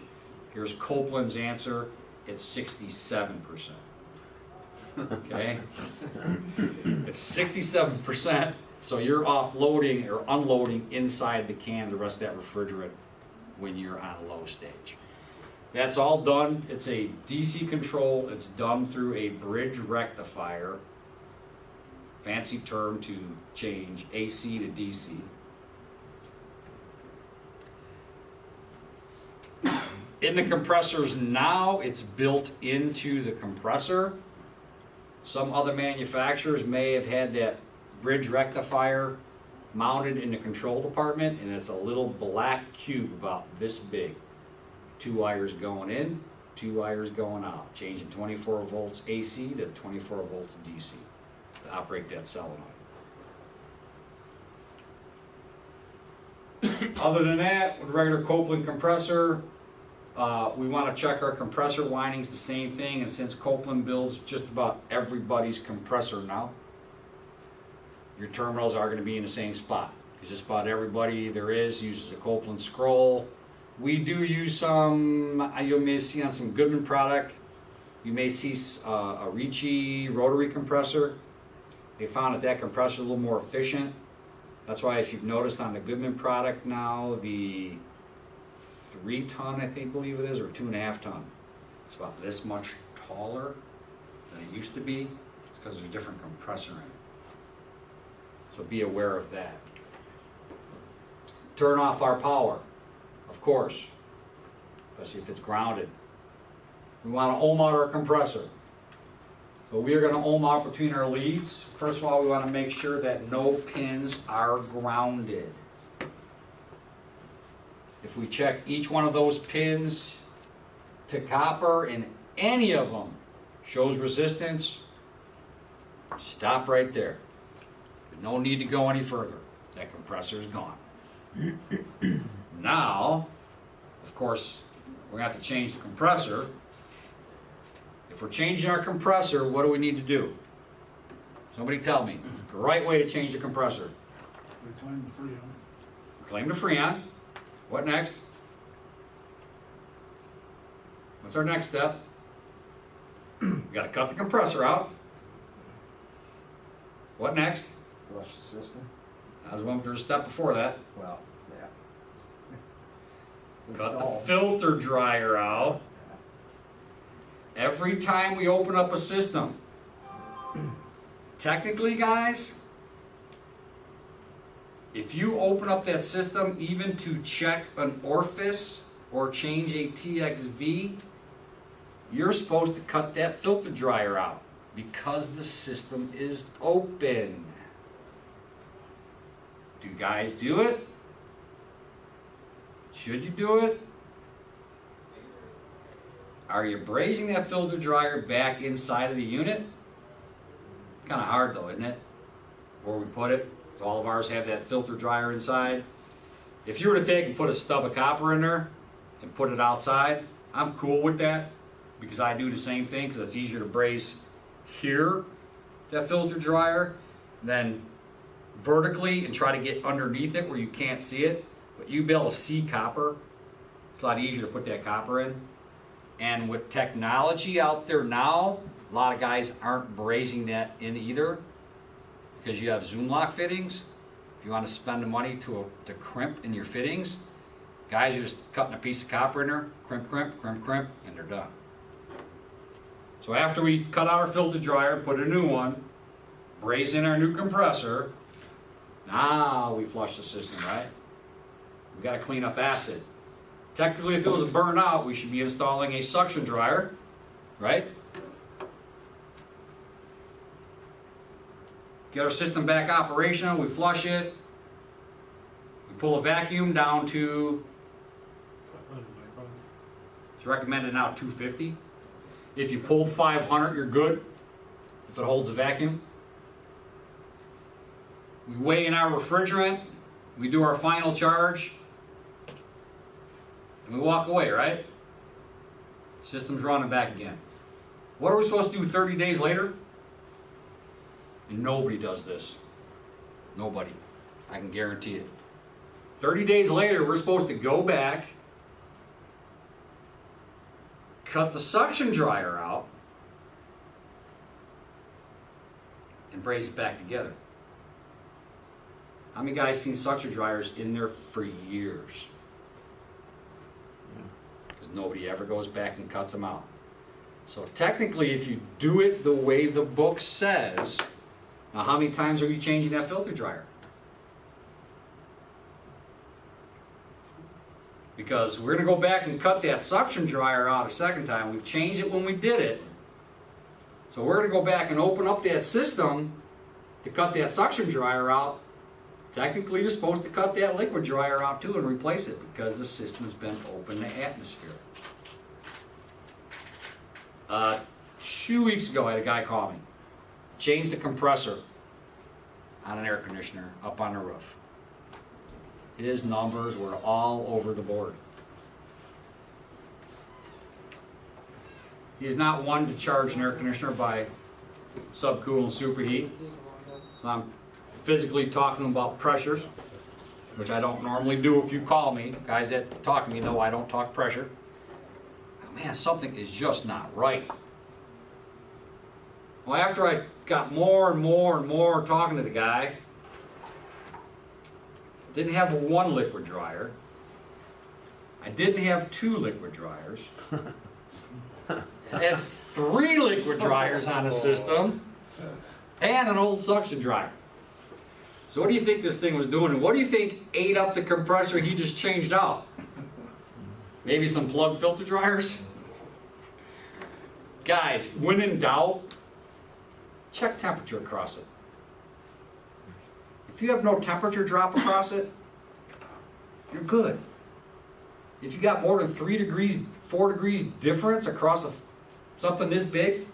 Here's Copeland's answer, it's 67%. Okay? It's 67%, so you're offloading or unloading inside the can the rest of that refrigerant when you're on a low stage. That's all done. It's a DC control. It's done through a bridge rectifier. Fancy term to change AC to DC. In the compressors now, it's built into the compressor. Some other manufacturers may have had that bridge rectifier mounted in the control department, and it's a little black cube about this big. 2 wires going in, 2 wires going out, changing 24 volts AC to 24 volts DC to operate that solenoid. Other than that, with regular Copeland compressor, we want to check our compressor windings, the same thing, and since Copeland builds just about everybody's compressor now, your terminals are going to be in the same spot, because just about everybody there is uses a Copeland scroll. We do use some, you may see on some Goodman product, you may see a Ricci rotary compressor. They found that compressor is a little more efficient. That's why if you've noticed on the Goodman product now, the 3 ton, I believe it is, or 2.5 ton. It's about this much taller than it used to be. It's because there's a different compressor in it. So be aware of that. Turn off our power, of course, especially if it's grounded. We want to ohm out our compressor. So we are going to ohm out between our leads. First of all, we want to make sure that no pins are grounded. If we check each one of those pins to copper and any of them shows resistance, stop right there. No need to go any further. That compressor is gone. Now, of course, we're going to have to change the compressor. If we're changing our compressor, what do we need to do? Somebody tell me. The right way to change the compressor. Reclaim the freon. Reclaim the freon. What next? What's our next step? We got to cut the compressor out. What next? Flush the system. There's a step before that. Well, yeah. Cut Install. the filter dryer out. Every time we open up a system, technically, guys, if you open up that system even to check an orifice or change a TXV, you're supposed to cut that filter dryer out because the system is open. Do you guys do it? Should you do it? Are you brazing that filter dryer back inside of the unit? Kind of hard though, isn't it? Where we put it. All of ours have that filter dryer inside. If you were to take and put a stub of copper in there and put it outside, I'm cool with that because I do the same thing because it's easier to braze here, that filter dryer, than vertically and try to get underneath it where you can't see it. But you'll be able to see copper. It's a lot easier to put that copper in. And with technology out there now, a lot of guys aren't brazing that in either because you have zoom lock fittings. If you want to spend the money to crimp in your fittings, guys are just cutting a piece of copper in there, crimp, crimp, crimp, crimp, and they're done. So after we cut out our filter dryer and put a new one, braze in our new compressor. Now we flush the system, right? We gotta clean up acid. Technically, if it was a burnout, we should be installing a suction dryer, right? Get our system back operational, we flush it. We pull a vacuum down to, it's recommended now 250. If you pull 500, you're good, if it holds a vacuum. We weigh in our refrigerant, we do our final charge, and we walk away, right? System's running back again. What are we supposed to do 30 days later? And nobody does this. Nobody. I can guarantee it. 30 days later, we're supposed to go back, cut the suction dryer out, and braze it back together. How many guys seen suction dryers in there for years? Because nobody ever goes back and cuts them out. So technically, if you do it the way the book says, now how many times are you changing that filter dryer? Because we're gonna go back and cut that suction dryer out a second time. We've changed it when we did it. So we're gonna go back and open up that system to cut that suction dryer out. Technically, you're supposed to cut that liquid dryer out too and replace it because the system's been open to atmosphere. 2 weeks ago, I had a guy call me. Changed the compressor on an air conditioner up on the roof. His numbers were all over the board. He is not one to charge an air conditioner by subcool and superheat. So I'm physically talking about pressures, which I don't normally do if you call me. Guys that talk to me know I don't talk pressure. But man, something is just not right. Well, after I got more and more talking to the guy, didn't have one liquid dryer. I didn't have 2 liquid dryers. I had 3 liquid dryers on the system and an old suction dryer. So what do you think this thing was doing? And what do you think ate up the compressor he just changed out? Maybe some plug filter dryers? Guys, when in doubt, check temperature across it. If you have no temperature drop across it, you're good. If you got more than 3 degrees, 4 degrees difference across something this big,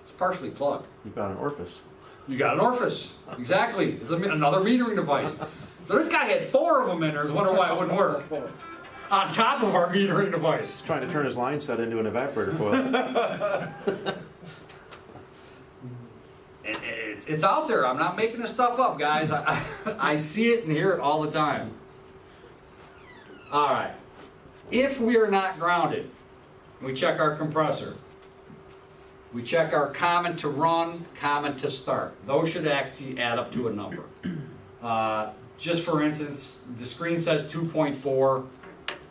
it's partially plugged. You've got an orifice. You got an orifice. Exactly. It's another metering device. So this guy had 4 of them in there. I was wondering why it wouldn't work. On top of our metering device. He's trying to turn his line set into an evaporator coil. It's out there. I'm not making this stuff up, guys. I see it and hear it all the time. All right. If we are not grounded, we check our compressor. We check our common to run, common to start. Those should actually add up to a number. Just for instance, the screen says 2.4.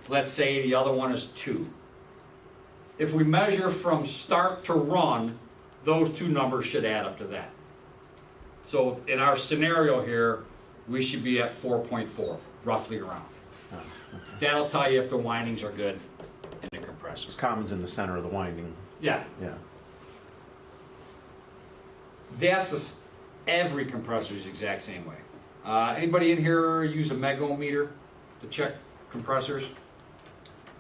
Let's say the other one is 2. If we measure from start to run, those 2 numbers should add up to that. So in our scenario here, we should be at 4.4, roughly around. That'll tell you if the windings are good in the compressor. Because common's in the center of the winding. Yeah, Yeah. every compressor is the exact same way. Anybody in here use a megometer to check compressors?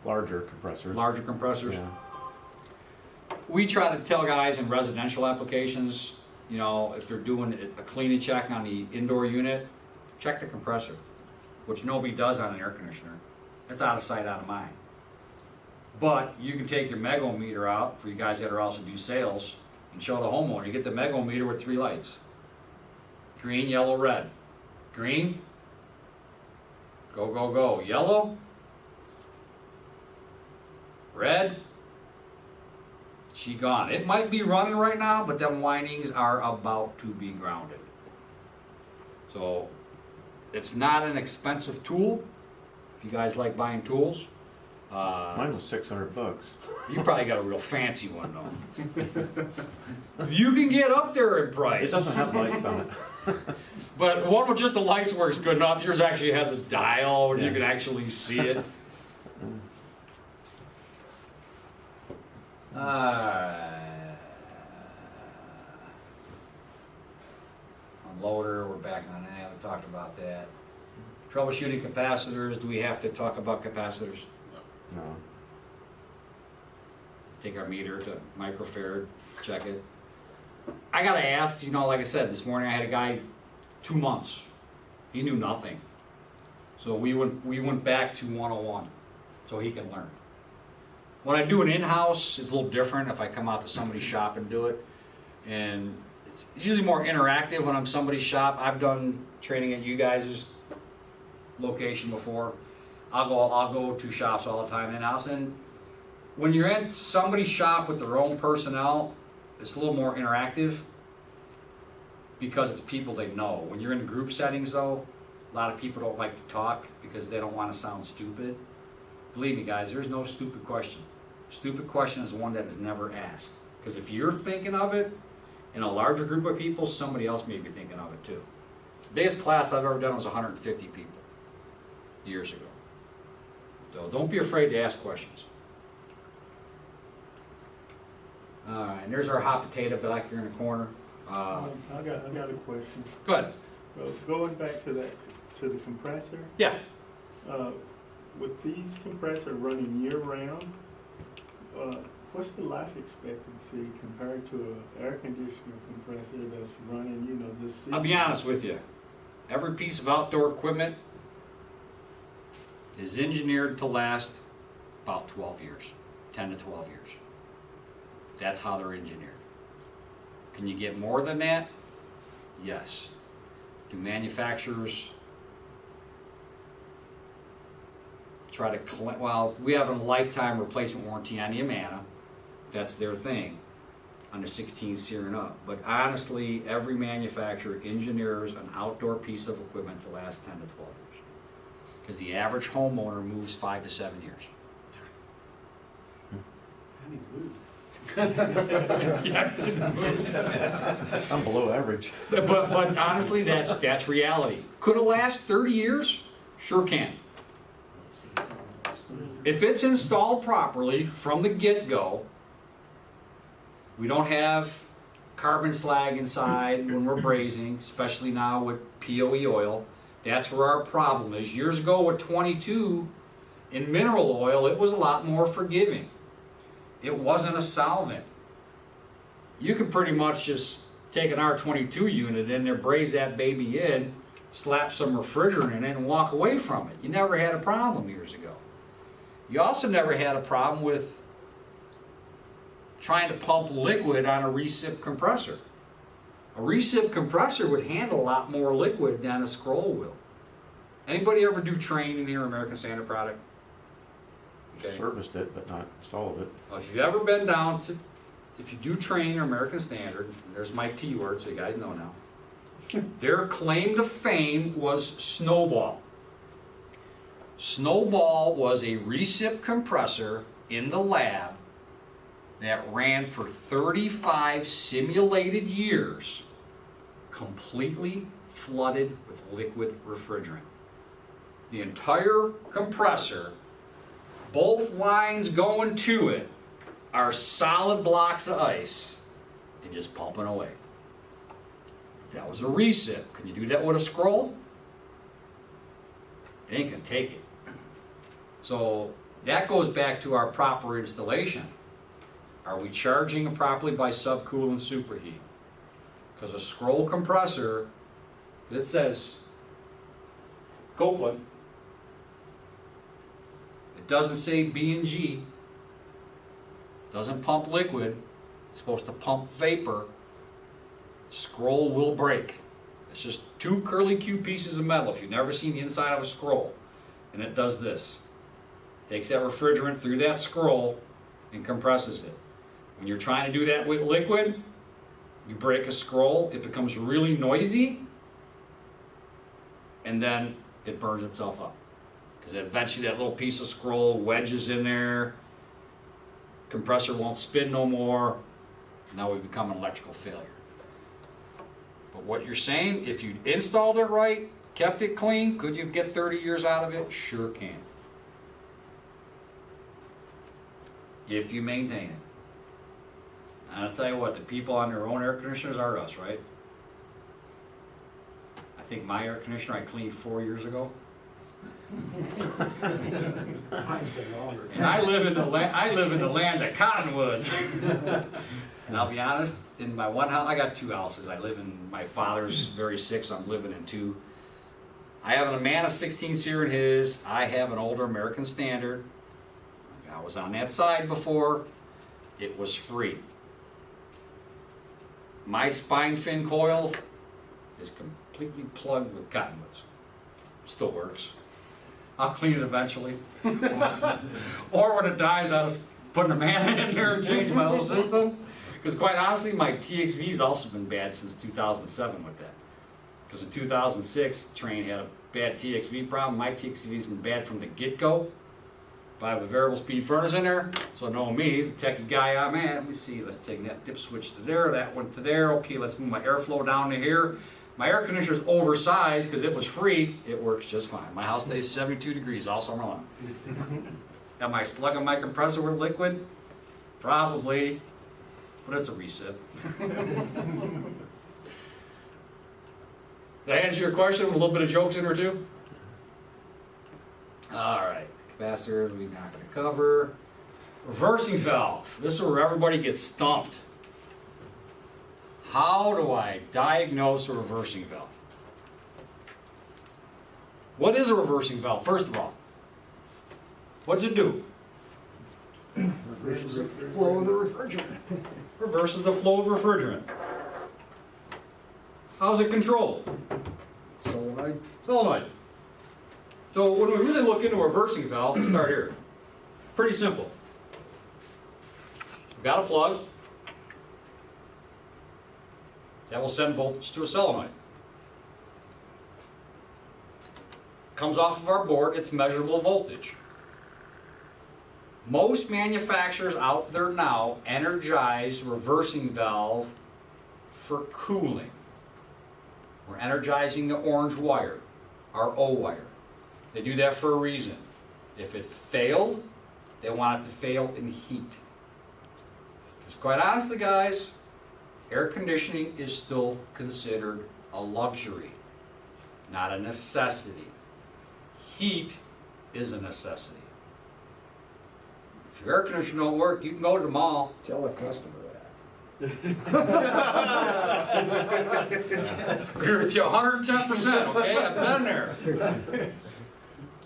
Larger compressors. Larger compressors? Yeah. We try to tell guys in residential applications, you know, if they're doing a cleaning check on the indoor unit, check the compressor, which nobody does on an air conditioner. It's out of sight, out of mind. But you can take your megometer out, for you guys that are also do sales, and show the homeowner. You get the megometer with 3 lights. Green, yellow, red. Green, go, go, go. Yellow, red, she gone. It might be running right now, but them windings are about to be grounded. So it's not an expensive tool. If you guys like buying tools, Mine was $600. You probably got a real fancy one though. You can get up there in price. It doesn't have lights on it. But one with just the lights works good enough. Yours actually has a dial and you Yeah. can actually see it. Unloader, we're back on that. We talked about that. Troubleshooting capacitors. Do we have to talk about capacitors? No. Take our meter to microfarad, check it. I gotta ask, you know, like I said, this morning I had a guy, 2 months. He knew nothing. So we went back to 101, so he can learn. When I do an in-house, it's a little different if I come out to somebody's shop and do it. And it's usually more interactive when I'm somebody's shop. I've done training at you guys' location before. I'll go to shops all the time in-house, and when you're at somebody's shop with their own personnel, it's a little more interactive because it's people they know. When you're in group settings though, a lot of people don't like to talk because they don't want to sound stupid. Believe me guys, there's no stupid question. Stupid question is one that is never asked. Because if you're thinking of it, in a larger group of people, somebody else may be thinking of it too. The biggest class I've ever done was 150 people years ago. So don't be afraid to ask questions. Alright, and there's our hot potato back here in the corner. I got a question. Good. Going back to the compressor, Yeah. with these compressors running year-round, what's the life expectancy compared to an air conditioner compressor that's running, you know, just... I'll be honest with you. Every piece of outdoor equipment is engineered to last about 12 years. 10 to 12 years. That's how they're engineered. Can you get more than that? Yes. Do manufacturers try to collect? Well, we have a lifetime replacement warranty on the Amana. That's their thing on the 16 SEER and up. But honestly, every manufacturer engineers an outdoor piece of equipment to last 10 to 12 years. Because the average homeowner moves 5 to 7 years. I'm below average. But honestly, that's reality. Could it last 30 years? Sure can. If it's installed properly from the get-go, we don't have carbon slag inside when we're brazing, especially now with POE oil. That's where our problem is. Years ago with 22 in mineral oil, it was a lot more forgiving. It wasn't a solvent. You could pretty much just take an R22 unit in there, braze that baby in, slap some refrigerant in it, and walk away from it. You never had a problem years ago. You also never had a problem with trying to pump liquid on a recip compressor. A recip compressor would handle a lot more liquid than a scroll will. Anybody ever do train in here, American Standard product? Okay. Serviced it, but not installed it. Well, if you've ever been down to, if you do train or American Standard, there's my T word, so you guys know now. Their claim to fame was Snowball. Snowball was a recip compressor in the lab that ran for 35 simulated years, completely flooded with liquid refrigerant. The entire compressor, both lines going to it, are solid blocks of ice and just pumping away. That was a recip. Can you do that with a scroll? It ain't gonna take it. So that goes back to our proper installation. Are we charging it properly by subcool and superheat? Because a scroll compressor, it says Copeland, it doesn't say B&G, doesn't pump liquid, it's supposed to pump vapor. Scroll will break. It's just two curly Q pieces of metal. If you've never seen the inside of a scroll, and it does this. Takes that refrigerant through that scroll and compresses it. When you're trying to do that with liquid, you break a scroll, it becomes really noisy, and then it burns itself up. Because eventually that little piece of scroll wedges in there, compressor won't spin no more, now we become an electrical failure. But what you're saying, if you installed it right, kept it clean, could you get 30 years out of it? Sure can. If you maintain it. And I'll tell you what, the people on their own air conditioners are us, right? I think my air conditioner I cleaned 4 years ago. Mine's been longer. And I live in the land of cottonwoods. And I'll be honest, in my one house, I got two houses. I live in, my father's very sick, so I'm living in two. I have an Amana 16 SEER in his. I have an older American Standard. I was on that side before. It was free. My spine fin coil is completely plugged with cottonwoods. Still works. I'll clean it eventually. Or when it dies, I was putting a man in there and change my whole system. Because quite honestly, my TXV's also been bad since 2007 with that. Because in 2006, Train had a bad TXV problem. My TXV's been bad from the get-go. But I have a variable speed furnace in there, so knowing me, the techie guy I'm at, let me see, let's take that dip switch to there, that one to there, okay, let's move my airflow down to here. My air conditioner's oversized because it was free, it works just fine. My house stays 72 degrees all summer long. Am I slugging my compressor with liquid? Probably, but it's a reset. Did I answer your question with a little bit of jokes in there too? All right. Capacitors, we're not going to cover. Reversing valve. This is where everybody gets stumped. How do I diagnose a reversing valve? What is a reversing valve, first of all? What does it do? Reverses the flow of the refrigerant. Reverses the flow of refrigerant. How's it controlled? Solenoid. Solenoid. So when we really look into a reversing valve, we start here. Pretty simple. We've got a plug. That will send voltage to a solenoid. Comes off of our board, it's measurable voltage. Most manufacturers out there now energize reversing valve for cooling. We're energizing the orange wire, our O wire. They do that for a reason. If it failed, they want it to fail in heat. Because quite honestly, guys, air conditioning is still considered a luxury, not a necessity. Heat is a necessity. If your air conditioner don't work, you can go to the mall. Tell the customer that. Agree with you 110%, okay? I've been there.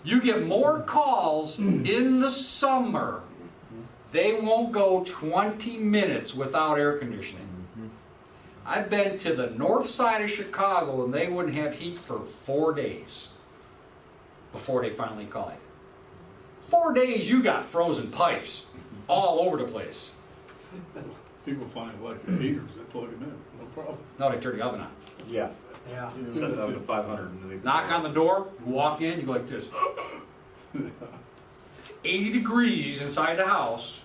You get more calls in the summer. They won't go 20 minutes without air conditioning. I've been to the north side of Chicago and they wouldn't have heat for 4 days before they finally call you. 4 days you got frozen pipes all over the place. People find electric heaters, they plug them in, no problem. No, they turn the oven on. Yeah. Yeah. Set it up to 500 and they. Knock on the door, you walk in, you go like this. It's 80 degrees inside the house.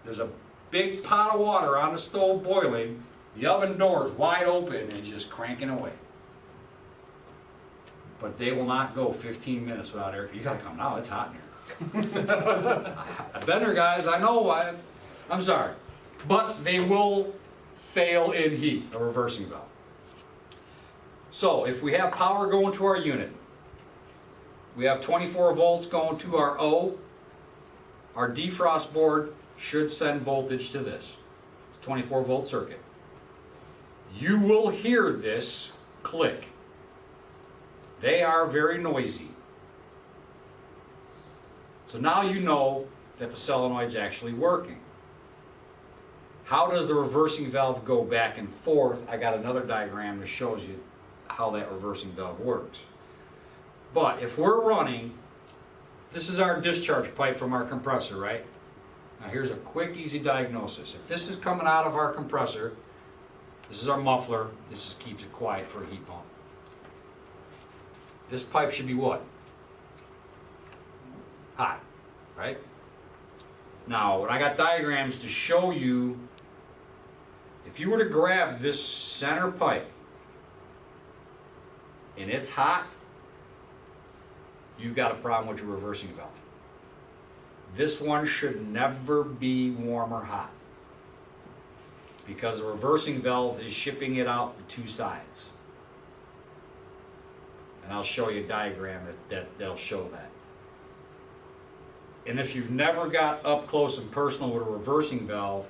There's a big pot of water on the stove boiling. The oven door is wide open and just cranking away. But they will not go 15 minutes without air. You gotta come now, it's hot in here. I've been there, guys, I know. I'm sorry. But they will fail in heat, a reversing valve. So if we have power going to our unit, we have 24 volts going to our O, our defrost board should send voltage to this. It's a 24 volt circuit. You will hear this click. They are very noisy. So now you know that the solenoid's actually working. How does the reversing valve go back and forth? I got another diagram that shows you how that reversing valve works. But if we're running, this is our discharge pipe from our compressor, right? Now here's a quick, easy diagnosis. If this is coming out of our compressor, this is our muffler, this just keeps it quiet for a heat pump. this pipe should be what? Hot, right? Now, when I got diagrams to show you, if you were to grab this center pipe and it's hot, you've got a problem with your reversing valve. This one should never be warm or hot, because the reversing valve is shipping it out the two sides. And I'll show you a diagram that'll show that. And if you've never got up close and personal with a reversing valve,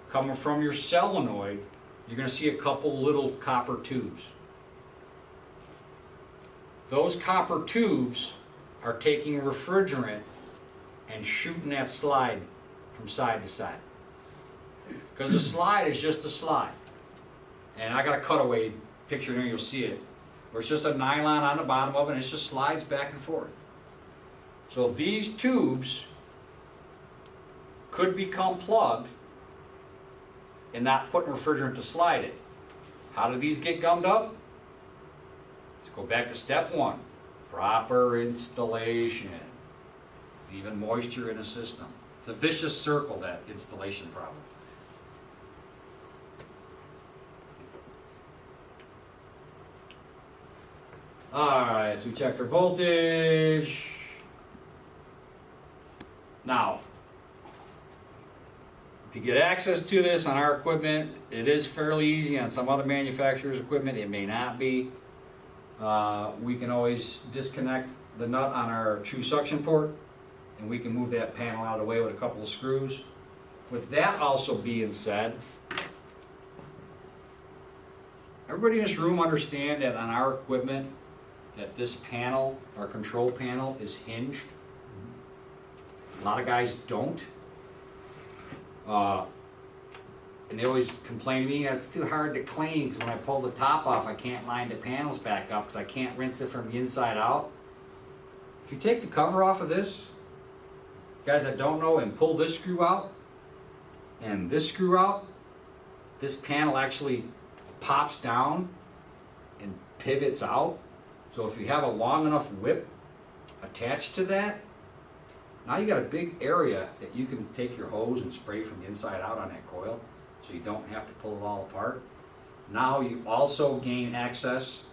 coming from your solenoid, you're going to see a couple little copper tubes. Those copper tubes are taking refrigerant and shooting that slide from side to side. Because the slide is just a slide. And I got a cutaway picture here, you'll see it, where it's just a nylon on the bottom of it and it just slides back and forth. So these tubes could become plugged and not putting refrigerant to slide it. How do these get gummed up? Let's go back to step one. Proper installation. Even moisture in a system. It's a vicious circle, that installation problem. Alright, so we checked our voltage. Now, to get access to this on our equipment, it is fairly easy. On some other manufacturers' equipment, it may not be. We can always disconnect the nut on our true suction port, and we can move that panel out of the way with a couple of screws. With that also being said, everybody in this room understand that on our equipment, that this panel, our control panel, is hinged. A lot of guys don't. And they always complain to me, it's too hard to clean, because when I pull the top off, I can't line the panels back up, because I can't rinse it from the inside out. If you take the cover off of this, guys that don't know, and pull this screw out, and this screw out, this panel actually pops down and pivots out. So if you have a long enough whip attached to that, now you got a big area that you can take your hose and spray from the inside out on that coil, so you don't have to pull it all apart. Now you also gain access,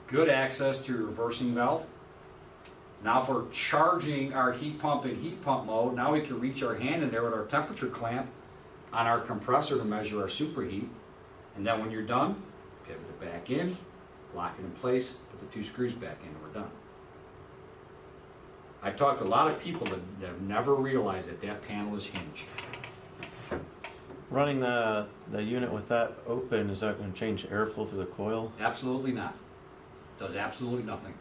good access to your reversing valve. Now for charging our heat pump in heat pump mode, now we can reach our hand in there with our temperature clamp on our compressor to measure our superheat. And then when you're done, pivot it back in, lock it in place, put the two screws back in, and we're done. I talked to a lot of people that have never realized that that panel is hinged. Running the unit with that open, is that going to change airflow through the coil? Absolutely not. Does absolutely nothing.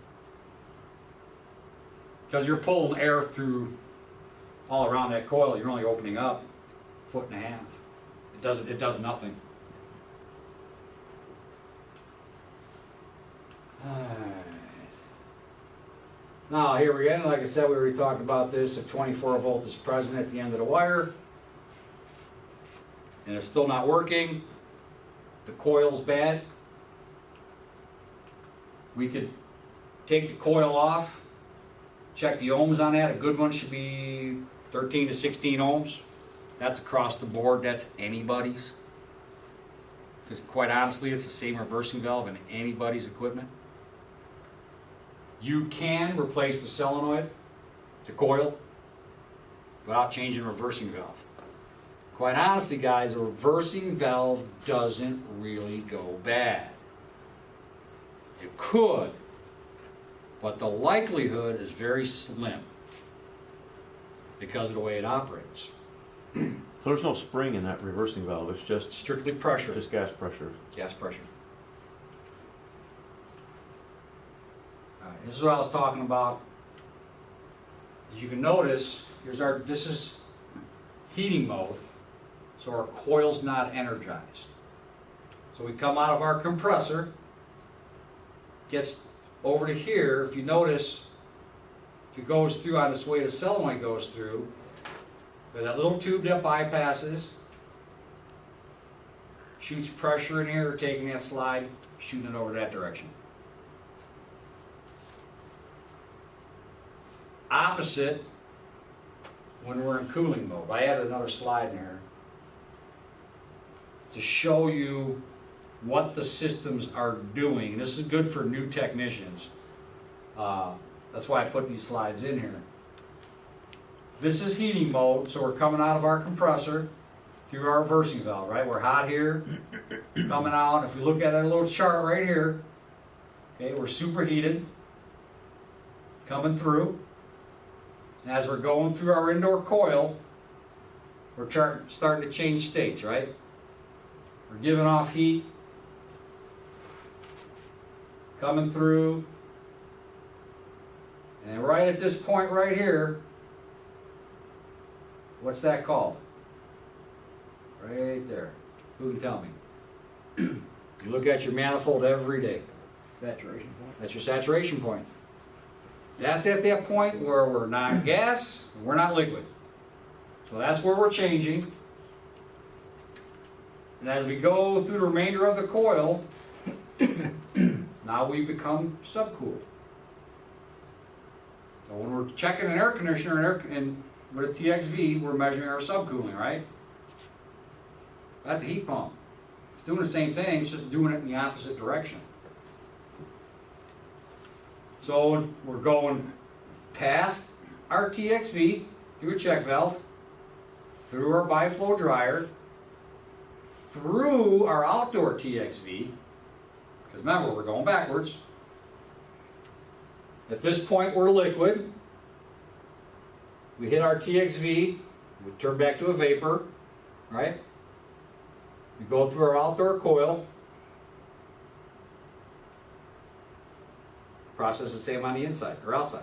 Because you're pulling air through all around that coil, you're only opening up a foot and a half. It does nothing. Now here we go. Like I said, we already talked about this. If 24 volt is present at the end of the wire, and it's still not working, the coil's bad, we could take the coil off, check the ohms on that. A good one should be 13 to 16 ohms. That's across the board. That's anybody's. Because quite honestly, it's the same reversing valve in anybody's equipment. You can replace the solenoid, the coil, without changing the reversing valve. Quite honestly, guys, a reversing valve doesn't really go bad. It could, but the likelihood is very slim because of the way it operates. So there's no spring in that reversing valve, it's just Strictly pressure. just gas pressure. Gas pressure. Alright, this is what I was talking about. As you can notice, this is heating mode, so our coil's not energized. So we come out of our compressor, gets over to here. If you notice, if it goes through on this way the solenoid goes through, there's that little tube that bypasses, shoots pressure in here, taking that slide, shooting it over that direction. opposite when we're in cooling mode. I added another slide in here to show you what the systems are doing. This is good for new technicians. That's why I put these slides in here. This is heating mode, so we're coming out of our compressor through our reversing valve, right? We're hot here, coming out. If we look at our little chart right here, okay, we're superheated, coming through. And as we're going through our indoor coil, we're starting to change states, right? We're giving off heat, coming through, and right at this point right here, what's that called? Right there. Who can tell me? You look at your manifold every day. Saturation point. That's your saturation point. That's at that point where we're not gas, we're not liquid. So that's where we're changing. And as we go through the remainder of the coil, now we become subcooled. So when we're checking an air conditioner and with a TXV, we're measuring our subcooling, right? That's a heat pump. It's doing the same thing, it's just doing it in the opposite direction. So we're going past our TXV through a check valve, through our biflow dryer, through our outdoor TXV, because remember, we're going backwards. At this point, we're liquid. We hit our TXV, we turn back to a vapor, right? We go through our outdoor coil. Process the same on the inside or outside.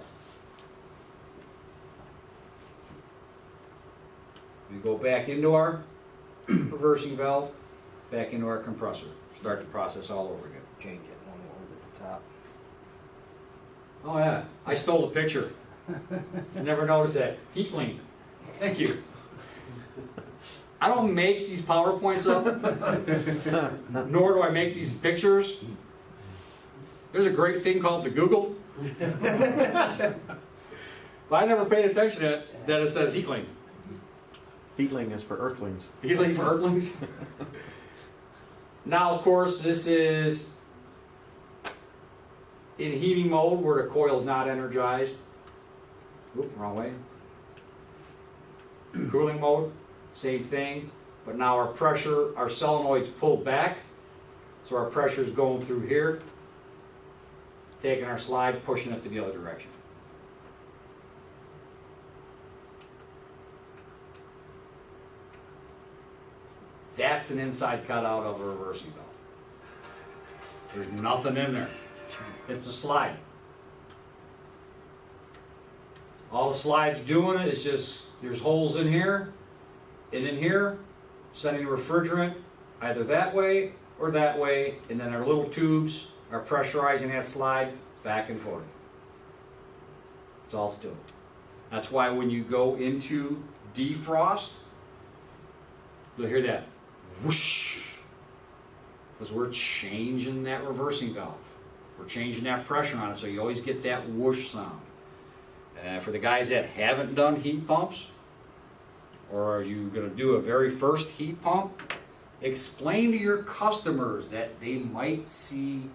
We go back into our reversing valve, back into our compressor. Start the process all over again. Change it one over at the top. Oh yeah, I stole the picture. I never noticed that. Heat link. Thank you. I don't make these PowerPoints up, nor do I make these pictures. There's a great thing called the Google. But I never paid attention to it, that it says heat link. Heatling is for earthlings. Heat link for earthlings. Now, of course, this is in heating mode where the coil is not energized. Oop, wrong way. Cooling mode, same thing. But now our pressure, our solenoid's pulled back. So our pressure is going through here. Taking our slide, pushing it to the other direction. That's an inside cutout of a reversing valve. There's nothing in there. It's a slide. All the slide's doing is just, there's holes in here and in here, sending refrigerant either that way or that way, and then our little tubes are pressurizing that slide back and forth. That's all it's doing. That's why when you go into defrost, you'll hear that whoosh, because we're changing that reversing valve. We're changing that pressure on it, so you always get that whoosh sound. And for the guys that haven't done heat pumps, or are you going to do a very first heat pump, explain to your customers that they might see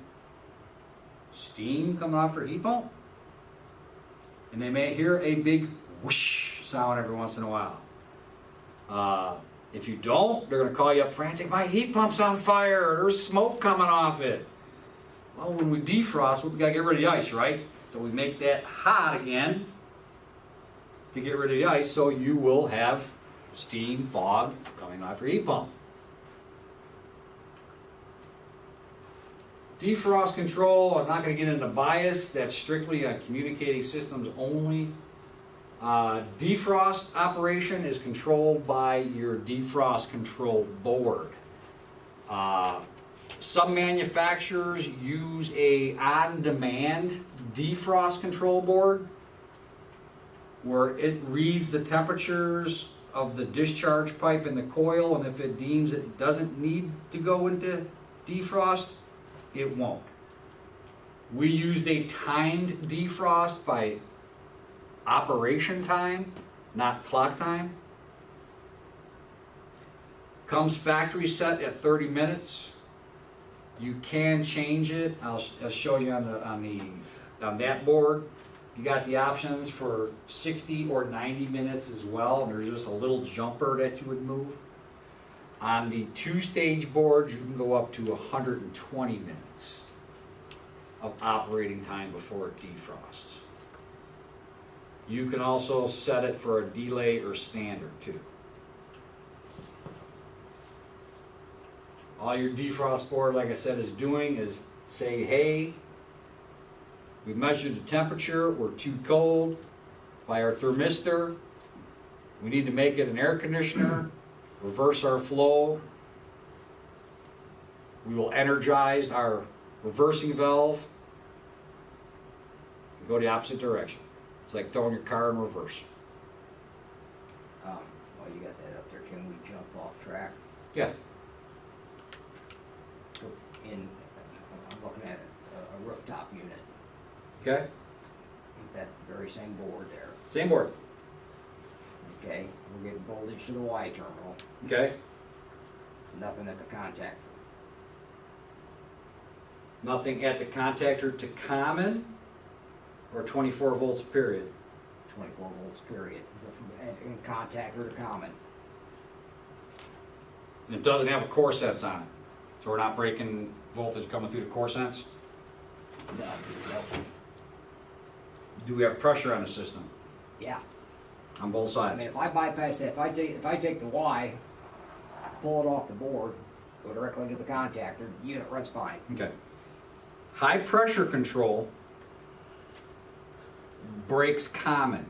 steam coming off their heat pump, and they may hear a big whoosh sound every once in a while. If you don't, they're going to call you up frantic, my heat pump's on fire, there's smoke coming off it. Well, when we defrost, we've got to get rid of the ice, right? So we make that hot again to get rid of the ice, so you will have steam, fog coming off your heat pump. Defrost control, I'm not going to get into bias, that's strictly on communicating systems only. Defrost operation is controlled by your defrost control board. Some manufacturers use a on-demand defrost control board where it reads the temperatures of the discharge pipe in the coil, and if it deems it doesn't need to go into defrost, it won't. We used a timed defrost by operation time, not clock time. Comes factory set at 30 minutes. You can change it. I'll show you on that board. You got the options for 60 or 90 minutes as well, and there's just a little jumper that you would move. On the 2-stage boards, you can go up to 120 minutes of operating time before it defrosts. You can also set it for a delay or standard too. All your defrost board, like I said, is doing is say, hey, we measured the temperature, we're too cold by our thermistor. We need to make it an air conditioner, reverse our flow. We will energize our reversing valve to go the opposite direction. It's like throwing your car in reverse. While you got that up there, can we jump off track? Yeah, I'm looking at a rooftop unit, okay, that very same board there. same board, Okay, we're getting voltage to the Y terminal, okay? nothing at the contactor. Nothing at the contactor to common or 24 volts period. 24 volts period, in contactor to common. It doesn't have a core sense on it, so we're not breaking voltage coming through the core sense. No. Do we have pressure on the system Yeah, on both I mean, sides? if I bypass that, if I take the Y, pull it off the board, go directly to the contactor, the unit runs fine. Okay. High pressure control breaks common.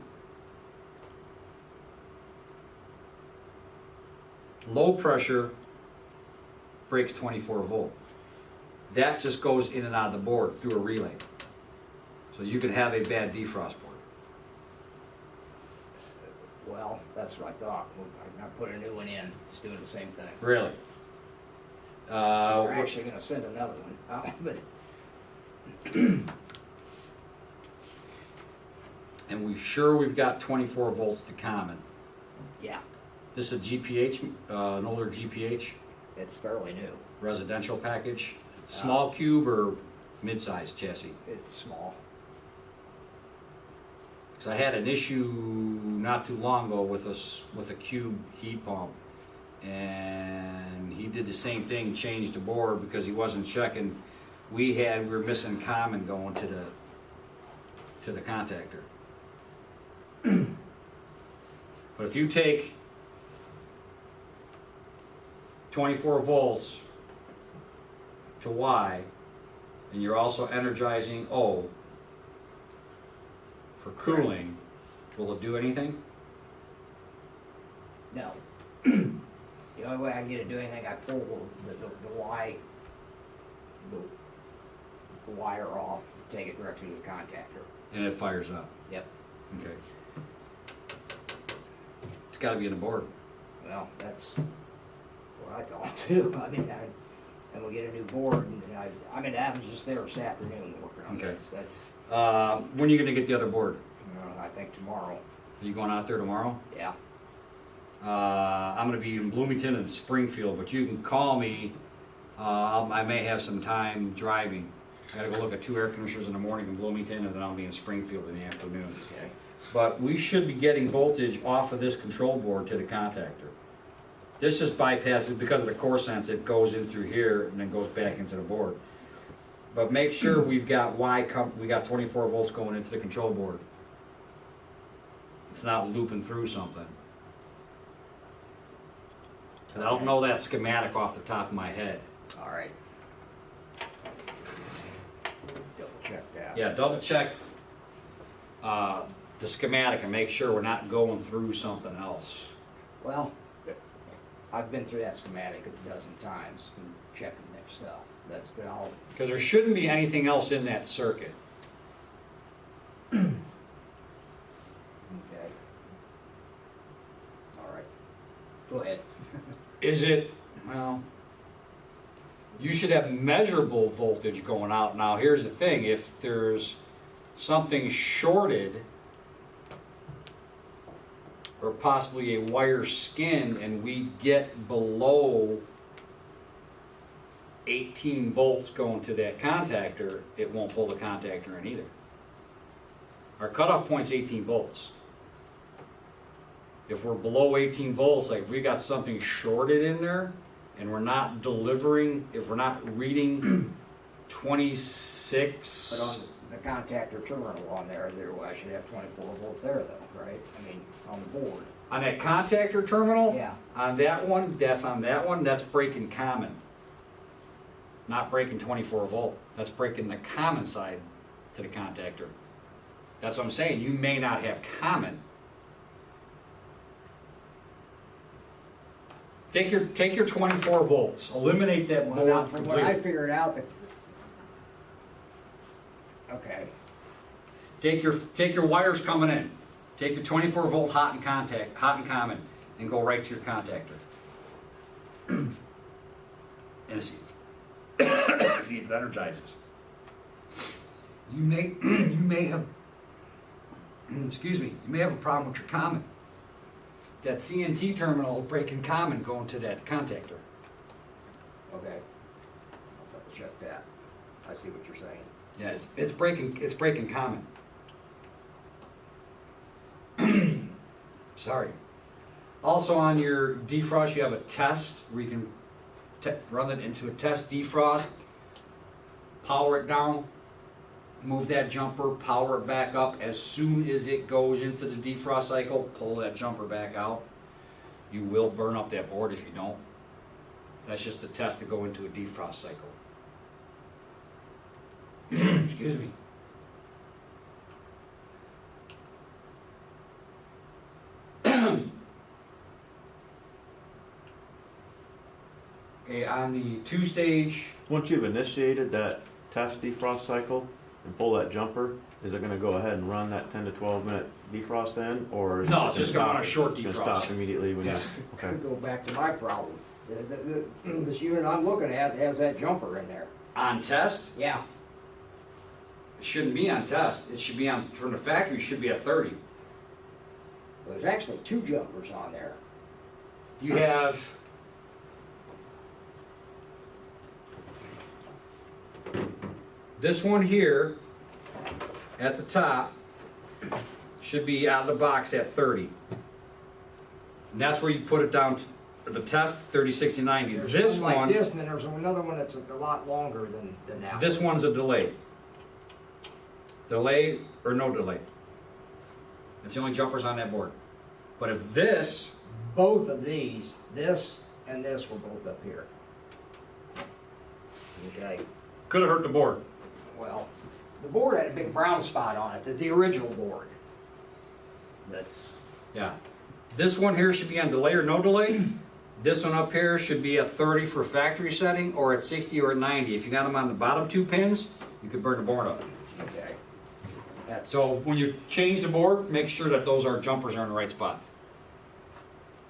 Low pressure breaks 24 volt. That just goes in and out of the board through a relay. So you could have a bad defrost board. Well, that's what I thought, I put a new one in, it's doing the same thing. Really? So we're actually gonna send another one out, but And we sure we've got 24 volts to common. yeah, This is a GPH, an older GPH it's fairly new, residential package. Small cube or mid-sized chassis? it's small. Because I had an issue not too long ago with a cube heat pump, and he did the same thing, changed the board because he wasn't checking. We were missing common going to the contactor. But if you take 24 volts to Y, and you're also energizing O for cooling, will it do anything? No. The only way I can get it to do anything, I pull the Y, the wire off, take it directly to the contactor. And it fires up? Yep. Okay. It's gotta be in the board. Well, that's what I thought too. I mean, and we'll get a new board, and I mean, I was just there this afternoon working on Okay. this. That's, When are you gonna get the other board? I think tomorrow. Are you going out there tomorrow? Yeah. I'm gonna be in Bloomington and Springfield, but you can call me. I may have some time driving. I gotta go look at 2 air conditioners in the morning in Bloomington, and then I'll be in Springfield in the afternoon. Okay. But we should be getting voltage off of this control board to the contactor. This just bypasses, because of the core sense, it goes in through here and then goes back into the board. But make sure we've got we got 24 volts going into the control board. It's not looping through something. 'Cause I don't know that schematic off the top of my head. All right. Double check that. Yeah, double check the schematic and make sure we're not going through something else. Well, I've been through that schematic a dozen times and checking their stuff. That's been all. Because there shouldn't be anything else in that circuit. Okay. All right. Go ahead. Is it, well, you should have measurable voltage going out. Now, here's the thing, if there's something shorted or possibly a wire skin and we get below 18 volts going to that contactor, it won't pull the contactor in either. Our cutoff point's 18 volts. If we're below 18 volts, like if we got something shorted in there and we're not delivering, if we're not reading 26. But on the contactor terminal on there, I should have 24 volt there though, right? I mean, on the board. On that contactor terminal, Yeah. on that one, that's breaking common. Not breaking 24 volt, that's breaking the common side to the contactor. That's what I'm saying, you may not have common. Take your 24 volts, eliminate that Well, now, board from what I completely. figured out, okay, Take your wires coming in, take your 24 volt hot and common, and go right to your contactor. And see if it energizes. You may have, excuse me, you may have a problem with your common. That CNT terminal breaking common going to that contactor. okay. I'll double check that. I see what you're saying. Yeah, it's breaking common. Sorry. Also on your defrost, you have a test where you can run it into a test defrost, power it down, move that jumper, power it back up. As soon as it goes into the defrost cycle, pull that jumper back out. You will burn up that board if you don't. That's just a test to go into a defrost cycle. Excuse me. Okay, on the two-stage, Once you've initiated that test defrost cycle and pull that jumper, is it gonna go ahead and run that 10 to 12 minute defrost in, or? is No, it it's just gonna run a short it's gonna defrost. Stop immediately when you, Yeah. okay. Could go back to my problem. This unit I'm looking at has that jumper in there. on test, Yeah, it shouldn't be on test. It should be on, from the factory, it should be at 30. there's actually two jumpers on there. You have this one here at the top should be out of the box at 30. And that's where you put it down to the test, 30, 60, 90. There's This one like one, this, and then there's another one that's a lot longer than that. this one's a delay. Delay or no delay. It's the only jumpers on that board. But if this, Both of these, this and this were both up here. Okay, could have hurt the board. well, the board had a big brown spot on it, the original board. That's, Yeah. This one here should be on delay or no delay. This one up here should be at 30 for factory setting, or at 60 or at 90. If you got them on the bottom two pins, you could burn the board up. okay. That's, So when you change the board, make sure that those jumpers are in the right spot.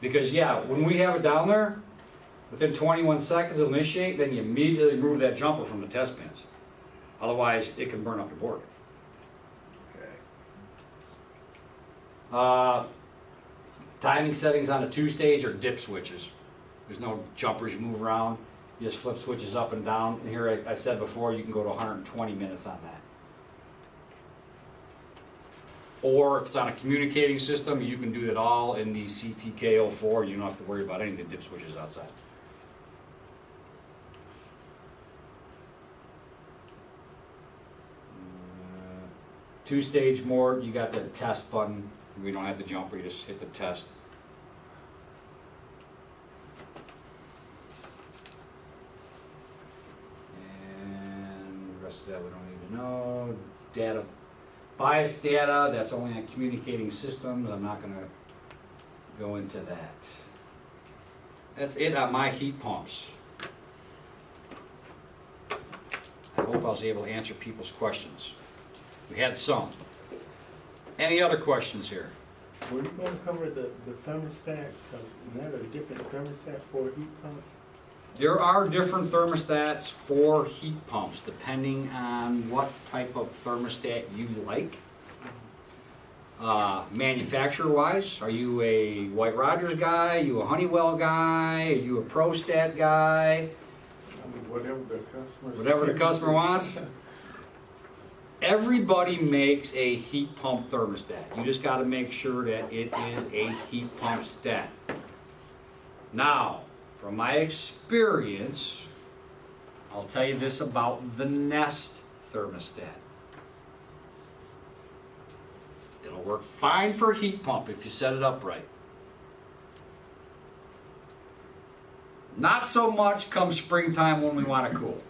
Because yeah, when we have it down there, within 21 seconds it'll initiate, then you immediately remove that jumper from the test pins. Otherwise, it can burn up the board. okay. Timing settings on the two-stage are dip switches. There's no jumpers you move around. You just flip switches up and down. And here I said before, you can go to 120 minutes on that. Or if it's on a communicating system, you can do it all in the CTK04. You don't have to worry about any of the dip switches outside. Two-stage mode, you got the test button. We don't have the jumper, you just hit the test. And the rest of that we don't need to know. Data, bias data, that's only on communicating systems. I'm not gonna go into that. That's it on my heat pumps. I hope I was able to answer people's questions. We had some. Any other questions here? Were you gonna cover the thermostat, cause isn't that a different thermostat for a heat pump? There are different thermostats for heat pumps, depending on what type of thermostat you like. Manufacturer-wise, are you a White Rogers guy? Are you a Honeywell guy? Are you a ProStat guy? I mean, whatever Whatever the customer wants. Everybody makes a heat pump thermostat. You just got to make sure that it is a heat pump stat. Now, from my experience, I'll tell you this about the Nest thermostat. It'll work fine for a heat pump if you set it up right. Not so much come springtime when we want to cool.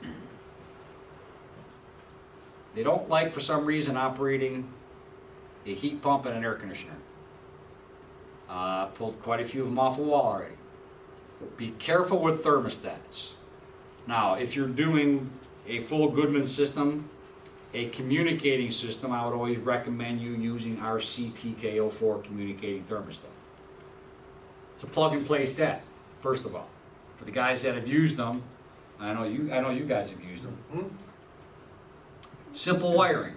They don't like, for some reason, operating a heat pump and an air conditioner. Pulled quite a few of them off the wall already. Be careful with thermostats. Now, if you're doing a full Goodman system, a communicating system, I would always recommend you using our CTK04 communicating thermostat. It's a plug and play stat, first of all. For the guys that have used them, I know you guys have used them. Simple wiring.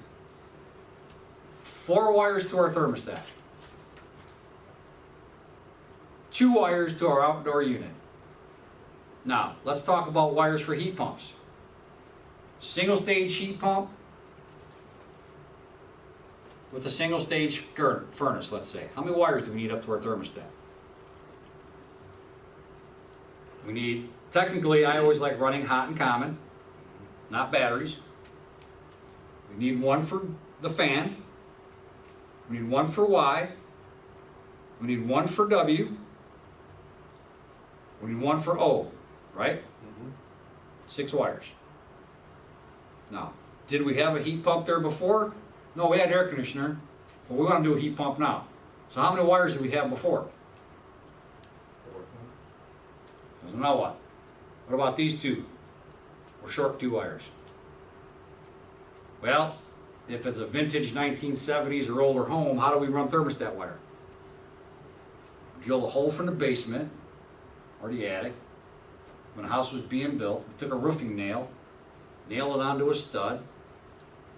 4 wires to our thermostat. 2 wires to our outdoor unit. Now, let's talk about wires for heat pumps. Single stage heat pump with a single stage furnace, let's say. How many wires do we need up to our thermostat? We need, technically, I always like running hot and common, not batteries. We need 1 for the fan. We need 1 for Y. We need 1 for W. We need 1 for O, right? 6 wires. Now, did we have a heat pump there before? No, we had an air conditioner, but we want to do a heat pump now. So how many wires did we have before? So now what? What about these 2? We're short 2 wires. Well, if it's a vintage 1970s or older home, how do we run thermostat wire? Drill a hole from the basement or the attic. When the house was being built, we took a roofing nail, nailed it onto a stud,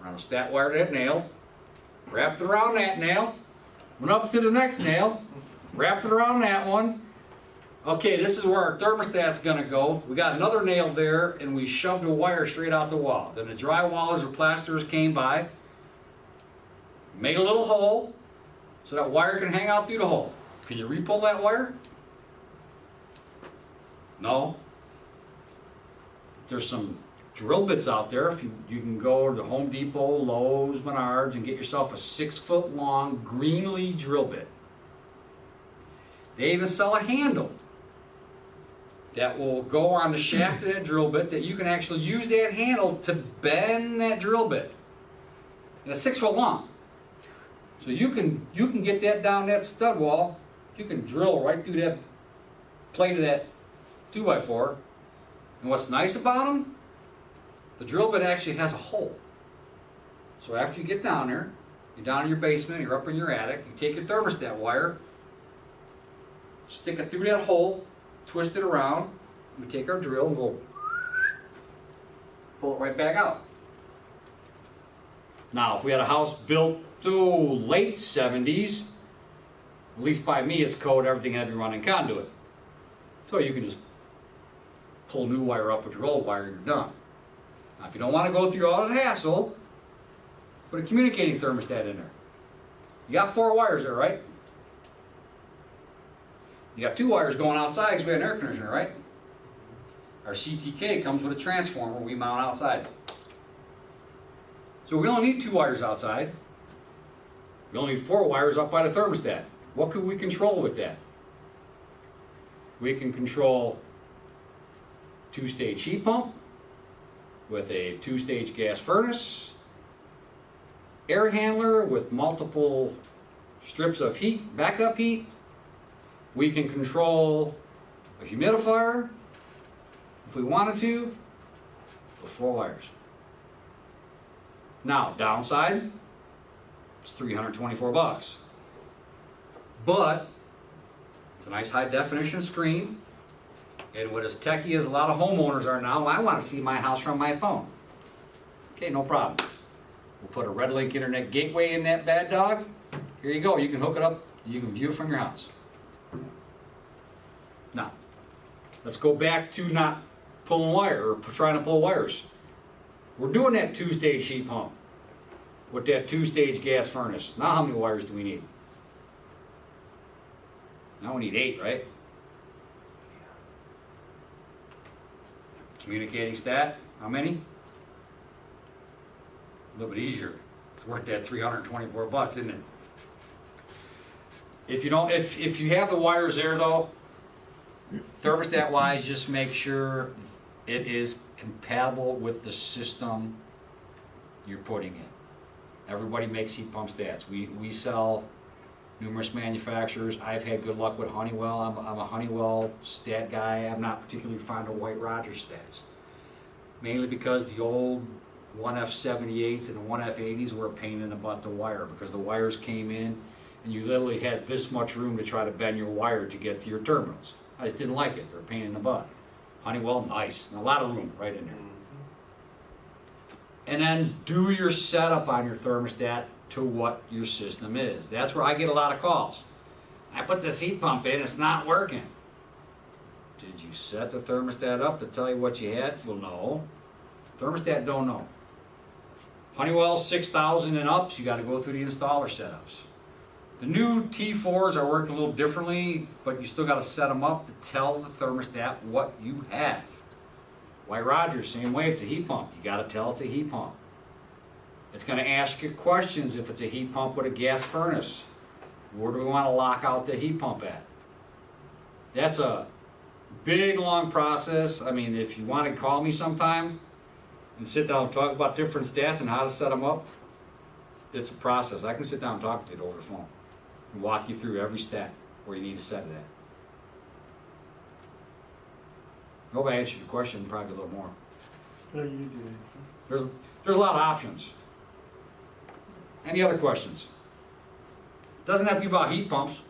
ran a stat wire to that nail, wrapped it around that nail, went up to the next nail, wrapped it around that one. Okay, this is where our thermostat's gonna go. We got another nail there, and we shoved a wire straight out the wall. Then the drywallers or plasterers came by, made a little hole, so that wire can hang out through the hole. Can you re-pull that wire? No. There's some drill bits out there. If you can go to the Home Depot, Lowe's, Menards, and get yourself a 6-foot long Greenlee drill bit. They even sell a handle that will go on the shaft of that drill bit that you can actually use that handle to bend that drill bit. And it's 6 foot long. So you can get that down that stud wall. You can drill right through that plate of that 2x4. And what's nice about them? The drill bit actually has a hole. So after you get down there, you're down in your basement, you're up in your attic, you take your thermostat wire, stick it through that hole, twist it around, we take our drill and go pull it right back out. Now, if we had a house built late 70s, at least by me it's code, everything had to be running conduit. So you can just pull new wire up with your old wire and you're done. Now, if you don't want to go through all that hassle, put a communicating thermostat in there. You got 4 wires there, right? You got 2 wires going outside because we have an air conditioner, right? Our CTK comes with a transformer we mount outside. So we only need 2 wires outside. We only need 4 wires up by the thermostat. What could we control with that? We can control 2-stage heat pump with a 2-stage gas furnace, air handler with multiple strips of heat, backup heat. We can control a humidifier if we wanted to with 4 wires. Now, downside, it's $324. But it's a nice high definition screen. And what as techy as a lot of homeowners are now, I want to see my house from my phone. Okay, no problem. We'll put a Red Link internet gateway in that bad dog, Here you go, you can hook it up, you can view it from your house. Now, let's go back to not pulling wire, or trying to pull wires. We're doing that two-stage heat pump with that two-stage gas furnace. Now how many wires do we need? Now we need 8, right? Communicating stat, how many? A little bit easier. It's worth that $324, isn't it? If you don't, if you have the wires there though, thermostat wise, just make sure it is compatible with the system you're putting in. Everybody makes heat pump stats. We sell numerous manufacturers. I've had good luck with Honeywell. I'm a Honeywell stat guy. I'm not particularly fond of White Rogers stats. Mainly because the old 1F78s and the 1F80s were a pain in the butt to wire, because the wires came in and you literally had this much room to try to bend your wire to get to your terminals. I just didn't like it. They're a pain in the butt. Honeywell, nice. And a lot of room right in there. And then do your setup on your thermostat to what your system is. That's where I get a lot of calls. I put this heat pump in, it's not working. Did you set the thermostat up to tell you what you had? Well, no. Thermostat don't know. Honeywell 6000 and ups, you gotta go through the installer setups. The new T4s are working a little differently, but you still gotta set them up to tell the thermostat what you have. White Rogers, same way, it's a heat pump. You gotta tell it's a heat pump. It's gonna ask you questions if it's a heat pump with a gas furnace. Where do we wanna lock out the heat pump at? That's a big, long process. I mean, if you wanna call me sometime and sit down and talk about different stats and how to set them up, it's a process. I can sit down and talk to you over the phone and walk you through every stat where you need to set it at. Hope I answered your question, probably a little more. No, you did. There's a lot of options. Any other questions? Doesn't have to be about heat pumps.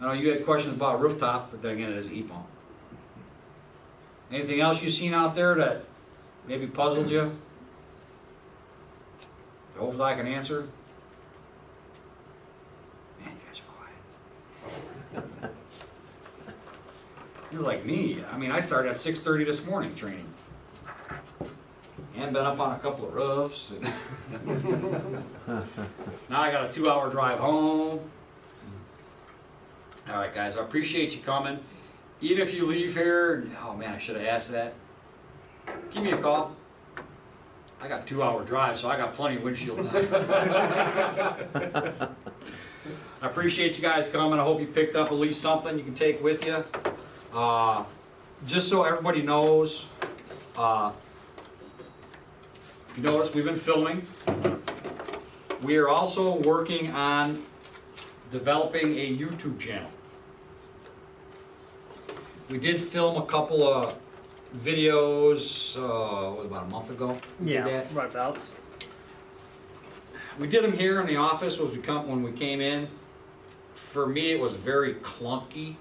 I know you had questions about rooftop, but then again, it is a heat pump. Anything else you've seen out there that maybe puzzled you? Hopefully I can answer. Man, you guys are quiet. You're like me. I mean, I started at 6:30 this morning training. And been up on a couple of roofs. Now I got a 2-hour drive home. All right, guys, I appreciate you coming. Even if you leave here, oh man, I should have asked that. Give me a call. I got a 2-hour drive, so I got plenty of windshield time. I appreciate you guys coming. I hope you picked up at least something you can take with you. Just so everybody knows, if you notice, we've been filming. We are also working on developing a YouTube channel. We did film a couple of videos, about a month ago? We did that. right about. We did them here in the office when we came in. For me, it was very clunky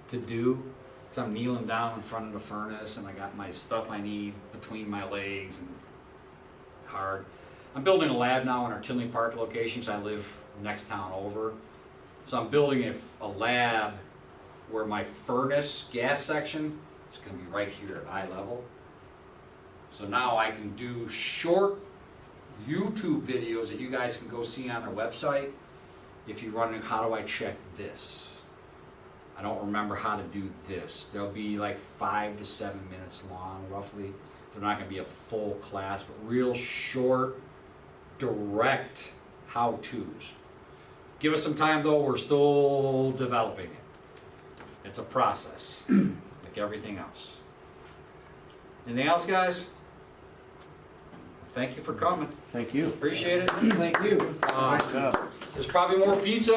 to do. So I'm kneeling down in front of the furnace and I got my stuff I need between my legs and hard. I'm building a lab now in our Tinley Park location, so I live next town over. So I'm building a lab where my furnace gas section is going to be right here at eye level. So now I can do short YouTube videos that you guys can go see on their website. If you're running, how do I check this? I don't remember how to do this. They'll be like 5 to 7 minutes long, roughly. They're not gonna be a full class, but real short, direct how-tos. Give us some time though, we're still developing it. It's a process, like everything else. Anything else, guys? Thank you for coming. Thank you. Appreciate it. Thank you. Nice job. There's probably more pizza.